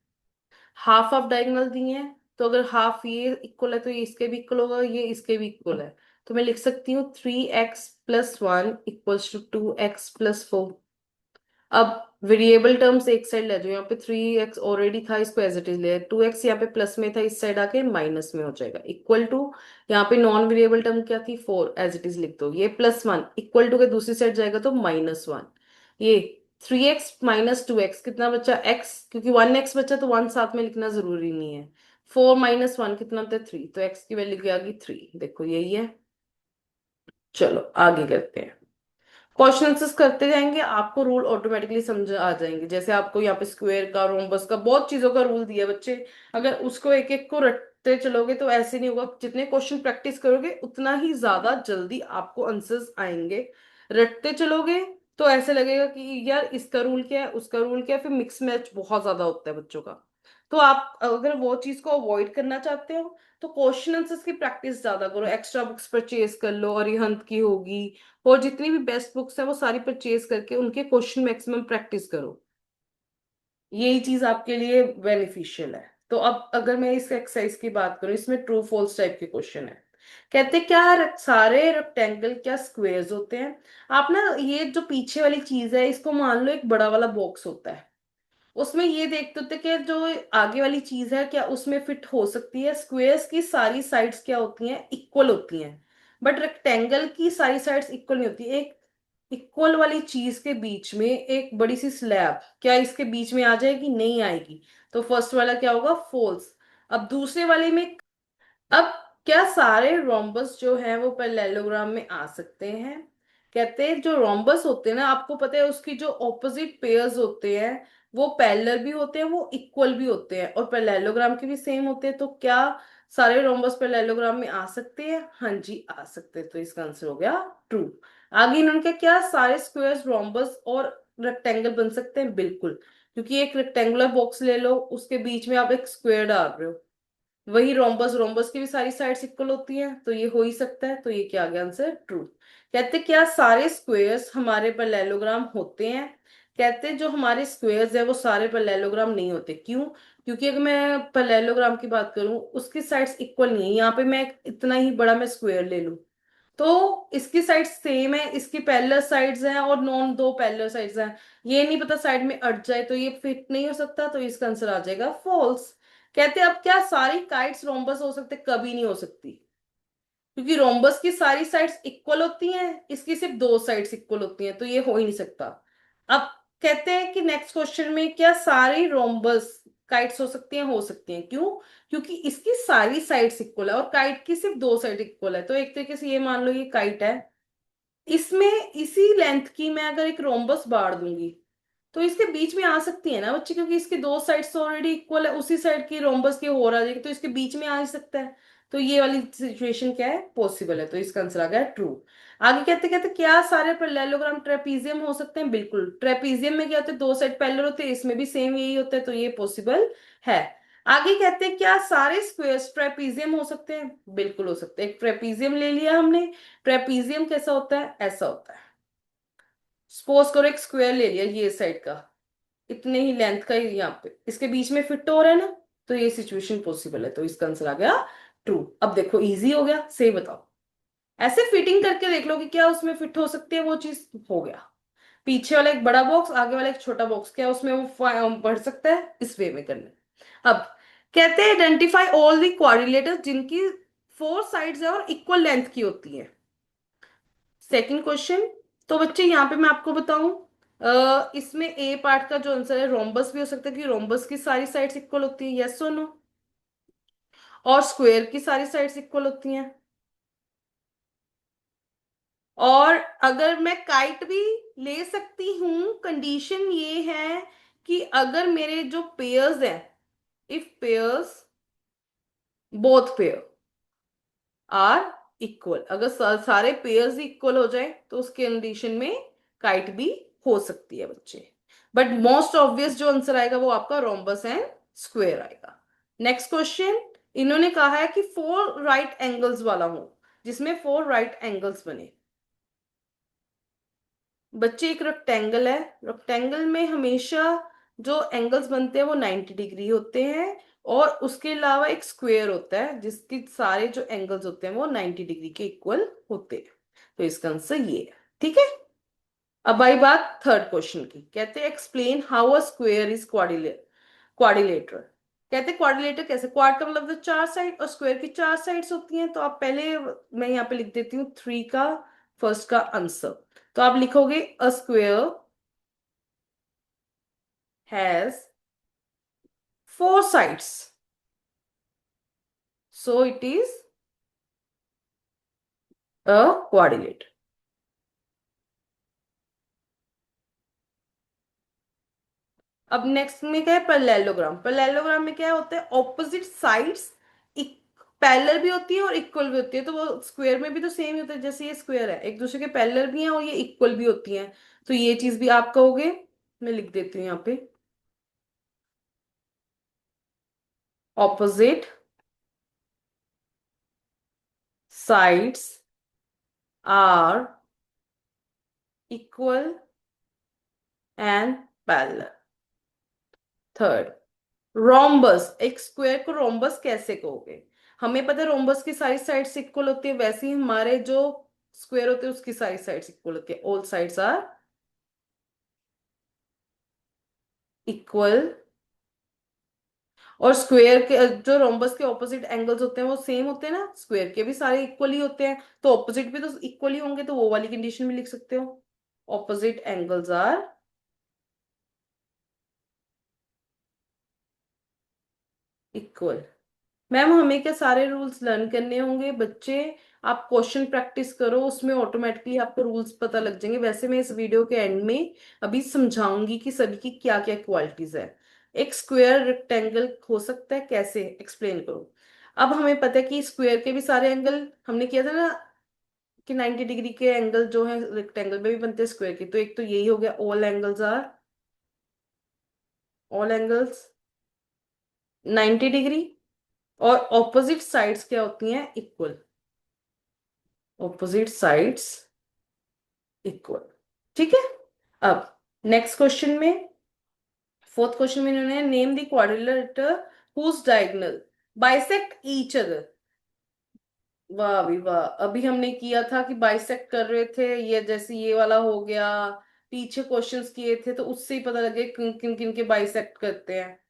हाफ ऑफ डायगोनल दिए हैं, तो अगर हाफ ये इक्वल है तो ये इसके भी इक्वल होगा, ये इसके भी इक्वल है। तो मैं लिख सकती हूँ 3x+1 इक्वल्स टू 2x+4। अब वेरिएबल टर्म्स एक साइड ले जाओ, यहाँ पे 3x ऑलरेडी था, इसको एज इट इज ले, 2x यहाँ पे प्लस में था, इस साइड आके माइनस में हो जाएगा, इक्वल टू। यहाँ पे नॉन वेरिएबल टर्म क्या थी, 4, एज इट इज लिख दो। ये +1 इक्वल टू के दूसरी साइड जाएगा तो -1। ये 3x-2x कितना बचा, x, क्योंकि 1x बचा तो 1 साथ में लिखना जरूरी नहीं है। 4 - 1 कितना होता है, 3, तो x की वैल्यू क्या आ गई, 3। देखो यही है। चलो आगे करते हैं। क्वेश्चन आंसर्स करते जाएंगे, आपको रूल ऑटोमेटिकली समझ आ जाएंगे। जैसे आपको यहाँ पे स्क्वायर का, रोम्बस का, बहुत चीजों का रूल दिया है बच्चे। अगर उसको एक एक को रटते चलोगे तो ऐसे नहीं होगा। जितने क्वेश्चन प्रैक्टिस करोगे उतना ही ज्यादा जल्दी आपको आंसर्स आएंगे। रटते चलोगे तो ऐसे लगेगा कि यार इसका रूल क्या है, उसका रूल क्या है, फिर मिक्स मैच बहुत ज्यादा होता है बच्चों का। तो आप अगर वो चीज को अवॉइड करना चाहते हो तो क्वेश्चन आंसर्स की प्रैक्टिस ज्यादा करो, एक्स्ट्रा बुक्स परचेज कर लो, अरिहंत की होगी, और जितनी भी बेस्ट बुक्स है वो सारी परचेज करके उनके क्वेश्चन मैक्सिमम प्रैक्टिस करो। यही चीज आपके लिए बेनिफिशियल है। तो अब अगर मैं इस एक्सरसाइज की बात करूं, इसमें ट्रू फॉल्स टाइप के क्वेश्चन है। कहते हैं क्या सारे रेक्टेंगल क्या स्क्वेयर्स होते हैं। आप ना ये जो पीछे वाली चीज है इसको मान लो एक बड़ा वाला बॉक्स होता है। उसमें ये देखते होते कि जो आगे वाली चीज है क्या उसमें फिट हो सकती है। स्क्वेयर्स की सारी साइड्स क्या होती हैं, इक्वल होती हैं। बट रेक्टेंगल की सारी साइड्स इक्वल नहीं होती। एक इक्वल वाली चीज के बीच में एक बड़ी सी स्लैब क्या इसके बीच में आ जाएगी, नहीं आएगी। तो फर्स्ट वाला क्या होगा, फॉल्स। अब दूसरे वाले में, अब क्या सारे रोम्बस जो है वो पैरेललोग्राम में आ सकते हैं। कहते हैं जो रोम्बस होते हैं ना, आपको पता है उसकी जो ऑपोजिट पेयर्स होते हैं वो पैरेलल भी होते हैं, वो इक्वल भी होते हैं, और पैरेललोग्राम के भी सेम होते हैं। तो क्या सारे रोम्बस पैरेललोग्राम में आ सकते हैं? हाँ जी आ सकते हैं, तो इसका आंसर हो गया ट्रू। आगे इन्होंने क्या सारे स्क्वायर्स रोम्बस और रेक्टेंगल बन सकते हैं? बिल्कुल, क्योंकि एक रेक्टेंगुलर बॉक्स ले लो, उसके बीच में आप एक स्क्वायर डाल रहे हो, वही रोम्बस, रोम्बस की भी सारी साइड्स इक्वल होती हैं, तो ये हो ही सकता है। तो ये क्या आ गया आंसर, ट्रू। कहते क्या सारे स्क्वेयर्स हमारे पैरेललोग्राम होते हैं? कहते जो हमारे स्क्वेयर्स है वो सारे पैरेललोग्राम नहीं होते। क्यों? क्योंकि अगर मैं पैरेललोग्राम की बात करूं उसकी साइड्स इक्वल नहीं है। यहाँ पे मैं इतना ही बड़ा मैं स्क्वायर ले लूं तो इसकी साइड सेम है, इसकी पैरेलल साइड्स हैं और नॉन दो पैरेलल साइड्स हैं। ये नहीं पता साइड में अट जाए तो ये फिट नहीं हो सकता, तो इसका आंसर आ जाएगा फॉल्स। कहते अब क्या सारी काइट्स रोम्बस हो सकते? कभी नहीं हो सकती, क्योंकि रोम्बस की सारी साइड्स इक्वल होती हैं, इसकी सिर्फ दो साइड्स इक्वल होती हैं, तो ये हो ही नहीं सकता। अब कहते हैं कि नेक्स्ट क्वेश्चन में क्या सारी रोम्बस काइट्स हो सकती हैं? हो सकती हैं। क्यों? क्योंकि इसकी सारी साइड्स इक्वल है और काइट की सिर्फ दो साइड इक्वल है। तो एक तरीके से ये मान लो ये काइट है, इसमें इसी लेंथ की मैं अगर एक रोम्बस बाढ़ दूंगी तो इसके बीच में आ सकती है ना बच्चे, क्योंकि इसके दो साइड्स ऑलरेडी इक्वल है, उसी साइड की रोम्बस की और आ जाएगी, तो इसके बीच में आ ही सकता है। तो ये वाली सिचुएशन क्या है, पॉसिबल है, तो इसका आंसर आ गया ट्रू। आगे कहते कहते क्या सारे पैरेललोग्राम ट्रेपीजियम हो सकते हैं? बिल्कुल। ट्रेपीजियम में क्या होता है, दो साइड पैरेलल होते हैं, इसमें भी सेम यही होता है, तो ये पॉसिबल है। आगे कहते हैं क्या सारे स्क्वेयर्स ट्रेपीजियम हो सकते हैं? बिल्कुल हो सकते हैं। एक ट्रेपीजियम ले लिया हमने, ट्रेपीजियम कैसा होता है, ऐसा होता है। सपोज करो एक स्क्वायर ले लिया ये साइड का, इतने ही लेंथ का ही यहाँ पे इसके बीच में फिट हो रहा है ना, तो ये सिचुएशन पॉसिबल है, तो इसका आंसर आ गया ट्रू। अब देखो इजी हो गया, सही बताओ। ऐसे फिटिंग करके देख लो कि क्या उसमें फिट हो सकती है वो चीज, हो गया। पीछे वाला एक बड़ा बॉक्स, आगे वाला एक छोटा बॉक्स, क्या उसमें वो बढ़ सकता है, इस वे में करना है। अब कहते हैं आइडेंटिफाई ऑल दी कोऑर्डिनेटर्स जिनकी फोर साइड्स है और इक्वल लेंथ की होती है। Second question. तो बच्चे यहाँ पे मैं आपको बताऊं, इसमें ए पार्ट का जो आंसर है रोम्बस भी हो सकता है कि रोम्बस की सारी साइड्स इक्वल होती है, यस और नो। और स्क्वायर की सारी साइड्स इक्वल होती हैं। और अगर मैं काइट भी ले सकती हूं, कंडीशन ये है कि अगर मेरे जो पेयर्स हैं, if pairs, both pair are equal, अगर सारे पेयर्स इक्वल हो जाए तो उस कंडीशन में काइट भी हो सकती है बच्चे। बट मोस्ट ऑब्वियस जो आंसर आएगा वो आपका रोम्बस एंड स्क्वायर आएगा। Next question. इन्होंने कहा है कि फोर राइट एंगल्स वाला हो, जिसमें फोर राइट एंगल्स बने। बच्चे एक रेक्टेंगल है, रेक्टेंगल में हमेशा जो एंगल्स बनते हैं वो 90 डिग्री होते हैं। और उसके अलावा एक स्क्वायर होता है जिसके सारे जो एंगल्स होते हैं वो 90 डिग्री के इक्वल होते हैं। तो इसका आंसर ये है, ठीक है। अब आई बात थर्ड क्वेश्चन की। कहते हैं explain how a square is quadrilateral. कहते हैं क्वाड्रिलेटर कैसे, क्वाड का मतलब तो चार साइड और स्क्वायर की चार साइड्स होती हैं। तो आप पहले, मैं यहाँ पे लिख देती हूँ थ्री का फर्स्ट का आंसर। तो आप लिखोगे a square has four sides, so it is a quadrilateral. अब नेक्स्ट में क्या है, पैरेललोग्राम। पैरेललोग्राम में क्या होता है, ऑपोजिट साइड्स पैरेलल भी होती है और इक्वल भी होती है। तो वो स्क्वायर में भी तो सेम ही होता है, जैसे ये स्क्वायर है एक दूसरे के पैरेलल भी हैं और ये इक्वल भी होती हैं। तो ये चीज भी आप कहोगे। मैं लिख देती हूँ यहाँ पे, opposite sides are equal and parallel. Third, rhombus. एक स्क्वायर को रोम्बस कैसे कहोगे, हमें पता है रोम्बस की सारी साइड्स इक्वल होती है, वैसे ही हमारे जो स्क्वायर होते हैं उसकी सारी साइड्स इक्वल होती है, ऑल साइड्स आर इक्वल। और स्क्वायर के जो रोम्बस के ऑपोजिट एंगल्स होते हैं वो सेम होते हैं ना, स्क्वायर के भी सारे इक्वल ही होते हैं, तो ऑपोजिट भी तो इक्वल ही होंगे, तो वो वाली कंडीशन भी लिख सकते हो, opposite angles are equal. Ma'am हमें क्या सारे रूल्स लर्न करने होंगे बच्चे, आप क्वेश्चन प्रैक्टिस करो, उसमें ऑटोमेटिकली आपको रूल्स पता लग जाएंगे। वैसे मैं इस वीडियो के एंड में अभी समझाऊंगी कि सभी की क्या क्या क्वालिटीज है। एक स्क्वायर रेक्टेंगल हो सकता है कैसे, एक्सप्लेन करो। अब हमें पता है कि स्क्वायर के भी सारे एंगल, हमने किया था ना कि 90 डिग्री के एंगल जो है रेक्टेंगल में भी बनते हैं स्क्वायर के, तो एक तो यही हो गया all angles are, all angles 90 degree. और ऑपोजिट साइड्स क्या होती हैं, इक्वल, ऑपोजिट साइड्स इक्वल, ठीक है। अब नेक्स्ट क्वेश्चन में, फोर्थ क्वेश्चन में इन्होंने name the quadrilateral whose diagonal bisect each other. वाह भी वाह, अभी हमने किया था कि बाइसेक्ट कर रहे थे, ये जैसे ये वाला हो गया, पीछे क्वेश्चंस किए थे तो उससे ही पता लगे किन किन किन के बाइसेक्ट करते हैं।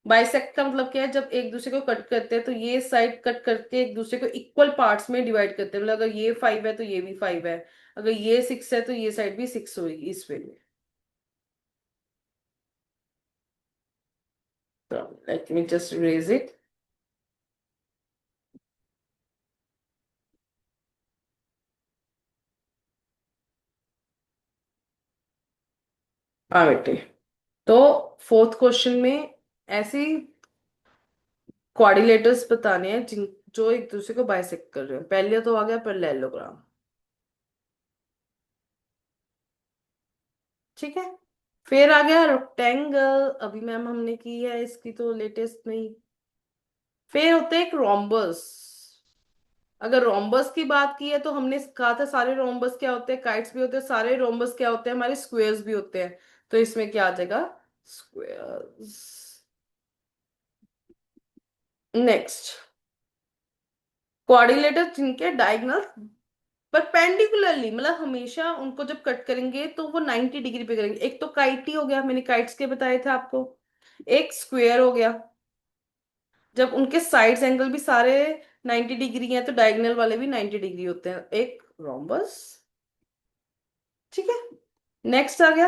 बाइसेक्ट का मतलब क्या है, जब एक दूसरे को कट करते हैं तो ये साइड कट करके एक दूसरे को इक्वल पार्ट्स में डिवाइड करते हैं, मतलब अगर ये 5 है तो ये भी 5 है, अगर ये 6 है तो ये साइड भी 6 होगी, इस वे में। तो let me just raise it. हाँ बेटे, तो फोर्थ क्वेश्चन में ऐसे क्वाड्रिलेटर्स बताने हैं जिन जो एक दूसरे को बाइसेक्ट कर रहे हैं। पहले तो आ गया पैरेललोग्राम, ठीक है। फिर आ गया रेक्टेंगल, अभी मैम हमने की है इसकी तो लेटेस्ट में ही। फिर होते हैं एक रोम्बस। अगर रोम्बस की बात की है तो हमने कहा था सारे रोम्बस क्या होते हैं, काइट्स भी होते हैं, सारे रोम्बस क्या होते हैं, हमारे स्क्वेयर्स भी होते हैं। तो इसमें क्या आ जाएगा, स्क्वायर्स। नेक्स्ट, क्वाड्रिलेटर्स जिनके डायगोनल परपेंडिकुलरली, मतलब हमेशा उनको जब कट करेंगे तो वो 90 डिग्री पे करेंगे। एक तो काइट ही हो गया, मैंने काइट्स के बताए थे आपको। एक स्क्वायर हो गया, जब उनके साइड्स एंगल भी सारे 90 डिग्री हैं तो डायगोनल वाले भी 90 डिग्री होते हैं। एक रोम्बस। ठीक है। नेक्स्ट आ गया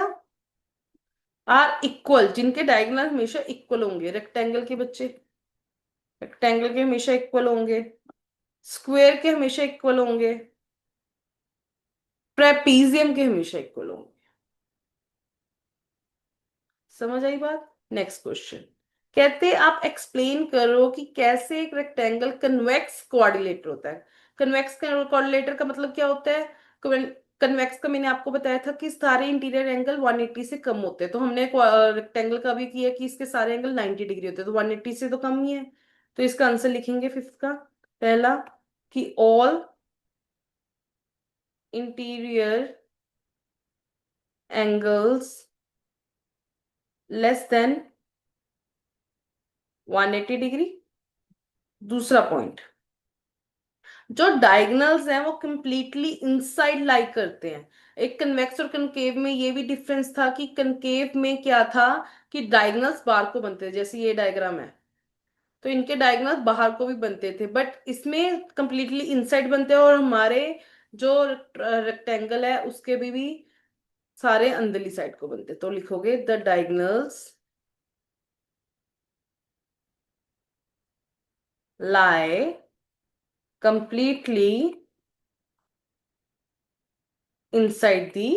आर इक्वल, जिनके डायगोनल हमेशा इक्वल होंगे। रेक्टेंगल के बच्चे, रेक्टेंगल के हमेशा इक्वल होंगे, स्क्वायर के हमेशा इक्वल होंगे, ट्रेपीजियम के हमेशा इक्वल होंगे। समझ आई बात? नेक्स्ट क्वेश्चन, कहते आप एक्सप्लेन करो कि कैसे एक रेक्टेंगल कन्वेक्स कोऑर्डिनेटर होता है। कन्वेक्स कोऑर्डिनेटर का मतलब क्या होता है? कन्वेक्स का मैंने आपको बताया था कि सारे इंटीरियर एंगल 180 से कम होते हैं। तो हमने रेक्टेंगल का भी किया कि इसके सारे एंगल 90 डिग्री होते हैं, तो 180 से तो कम ही है। तो इसका आंसर लिखेंगे फिफ्थ का, पहला, कि all interior angles less than 180 degree. दूसरा पॉइंट, जो डायगोनल्स हैं वो कंप्लीटली इनसाइड लाई करते हैं। एक कन्वेक्स और कनकेव में ये भी डिफरेंस था कि कनकेव में क्या था कि डायगोनल्स बाहर को बनते थे, जैसे ये डायग्राम है, तो इनके डायगोनल्स बाहर को भी बनते थे, बट इसमें कंप्लीटली इनसाइड बनते हैं। और हमारे जो रेक्टेंगल है उसके भी सारे अंदरली साइड को बनते हैं। तो लिखोगे the diagonals lie completely inside the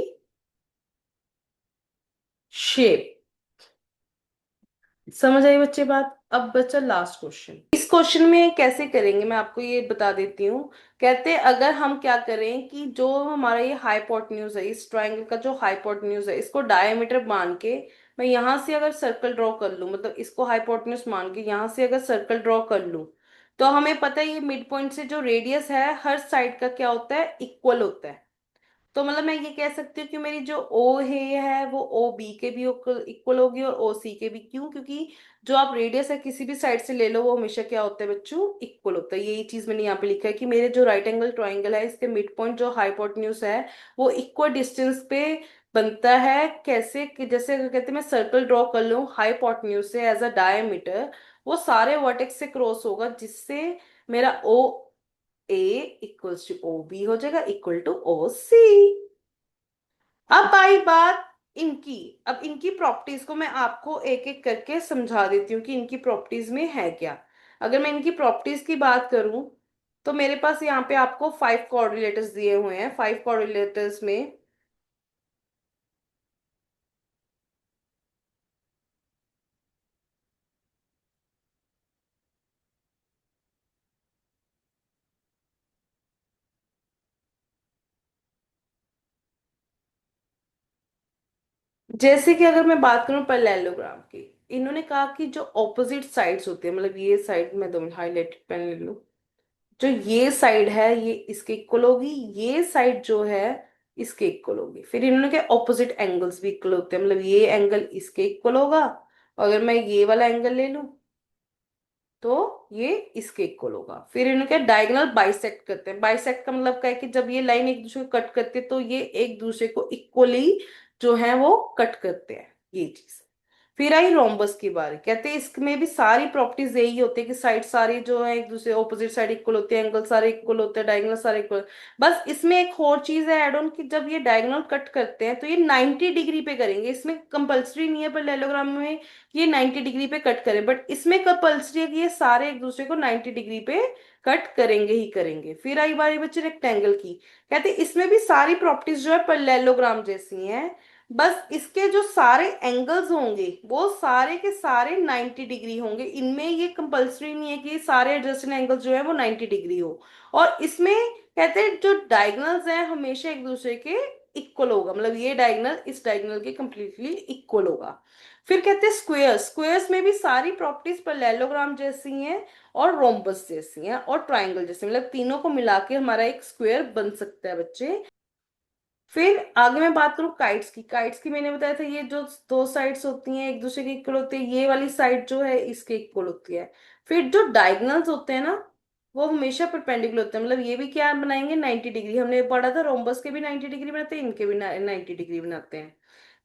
shape। समझ आई बच्चे बात? अब बच्चा लास्ट क्वेश्चन। इस क्वेश्चन में कैसे करेंगे मैं आपको ये बता देती हूँ। कहते हैं अगर हम क्या करें कि जो हमारा ये हाइपोटेन्यूज है, इस ट्रायंगल का जो हाइपोटेन्यूज है, इसको डायमीटर मान के मैं यहां से अगर सर्कल ड्रॉ कर लूं, मतलब इसको हाइपोटेन्यूज मान के यहां से अगर सर्कल ड्रॉ कर लूं, तो हमें पता है ये मिड पॉइंट से जो रेडियस है हर साइड का क्या होता है, इक्वल होता है। तो मतलब मैं ये कह सकती हूँ कि मेरी जो ओ है वो ओ बी के भी इक्वल होगी और ओ सी के भी। क्यों? क्योंकि जो आप रेडियस है किसी भी साइड से ले लो वो हमेशा क्या होता है बच्चों, इक्वल होता है। यही चीज मैंने यहाँ पे लिखा है कि मेरे जो राइट एंगल ट्राइंगल है इसके मिड पॉइंट जो हाइपोटेन्यूज है वो इक्वल डिस्टेंस पे बनता है। कैसे? कि जैसे अगर कहते हैं मैं सर्कल ड्रॉ कर लूँ हाइपोटेन्यूज से एज अ डायमीटर, वो सारे वर्टेक्स से क्रॉस होगा, जिससे मेरा ओ ए इक्वल्स टू ओ बी हो जाएगा, इक्वल टू ओ सी। अब आई बात इनकी। अब इनकी प्रॉपर्टीज को मैं आपको एक एक करके समझा देती हूँ कि इनकी प्रॉपर्टीज में है क्या। अगर मैं इनकी प्रॉपर्टीज की बात करूं तो मेरे पास यहाँ पे आपको 5 कोऑर्डिनेटर्स दिए हुए हैं। 5 कोऑर्डिनेटर्स में जैसे कि अगर मैं बात करूं पैरेललोग्राम की, इन्होंने कहा कि जो ऑपोजिट साइड्स होते हैं, मतलब ये साइड में, 2 हाईलाइटेड पेन ले लो, जो ये साइड है ये इसके इक्वल होगी, ये साइड जो है इसके इक्वल होगी। फिर इन्होंने कहा ऑपोजिट एंगल्स भी इक्वल होते हैं, मतलब ये एंगल इसके इक्वल होगा, और अगर मैं ये वाला एंगल ले लूं तो ये इसके इक्वल होगा। फिर इन्होंने क्या डायगोनल बाइसेक्ट करते हैं। बाइसेक्ट का मतलब क्या है कि जब ये लाइन एक दूसरे को कट करते हैं तो ये एक दूसरे को इक्वली जो है वो कट करते हैं, ये चीज। फिर आई रोम्बस की बारी। कहते हैं इसमें भी सारी प्रॉपर्टीज यही होती है कि साइड सारी जो है एक दूसरे ऑपोजिट साइड इक्वल होते हैं, एंगल सारे इक्वल होते हैं, डायगोनल सारे इक्वल। बस इसमें एक और चीज है एड ऑन कि जब ये डायगोनल कट करते हैं तो ये 90 डिग्री पे करेंगे। इसमें कंपलसरी नहीं है पैरेललोग्राम में ये 90 डिग्री पे कट करे, बट इसमें कंपल्सरी है कि ये सारे एक दूसरे को 90 डिग्री पे कट करेंगे ही करेंगे। फिर आई बारी बच्चे रेक्टेंगल की। कहते हैं इसमें भी सारी प्रॉपर्टीज जो है पैरेललोग्राम जैसी हैं, बस इसके जो सारे एंगल्स होंगे वो सारे के सारे 90 डिग्री होंगे। इनमें ये कंपल्सरी नहीं है कि ये सारे एडजस्टेंट एंगल्स जो है वो 90 डिग्री हो। और इसमें कहते हैं जो डायगोनल्स हैं हमेशा एक दूसरे के इक्वल होगा, मतलब ये डायगोनल इस डायगोनल के कंप्लीटली इक्वल होगा। फिर कहते हैं स्क्वेयर्स। स्क्वेयर्स में भी सारी प्रॉपर्टीज पैरेललोग्राम जैसी हैं और रोम्बस जैसी हैं और ट्राइंगल जैसी, मतलब तीनों को मिला के हमारा एक स्क्वेयर बन सकता है बच्चे। फिर आगे मैं बात करूँ काइट्स की मैंने बताया था ये जो दो साइड्स होती हैं एक दूसरे के इक्वल होती है, ये वाली साइड जो है इसके इक्वल होती है। फिर जो डायगोनल्स होते हैं ना वो हमेशा परपेंडिकुलर होते हैं, मतलब ये भी क्या बनाएंगे 90 डिग्री। हमने पढ़ा था रोम्बस के भी 90 डिग्री बनाते हैं, इनके भी 90 डिग्री बनाते हैं।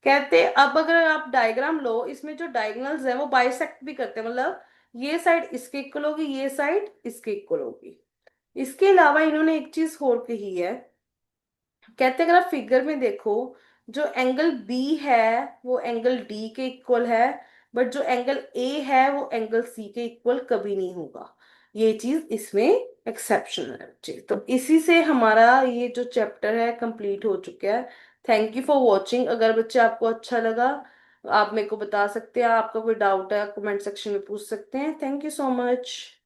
कहते हैं अब अगर आप डायग्राम लो इसमें जो डायगोनल्स है वो बाइसेक्ट भी करते हैं, मतलब ये साइड इसके इक्वल होगी, ये साइड इसके इक्वल होगी। इसके अलावा इन्होंने एक चीज और कही है, कहते हैं अगर आप फिगर में देखो जो एंगल बी है वो एंगल डी के इक्वल है, बट जो एंगल ए है वो एंगल सी के इक्वल कभी नहीं होगा। ये चीज इसमें एक्सेप्शनल है बच्चे। तो इसी से हमारा ये जो चैप्टर है कंप्लीट हो चुका है। Thank you for watching. अगर बच्चे आपको अच्छा लगा आप मेरे को बता सकते हैं, आपका कोई डाउट है कमेंट सेक्शन में पूछ सकते हैं। Thank you so much.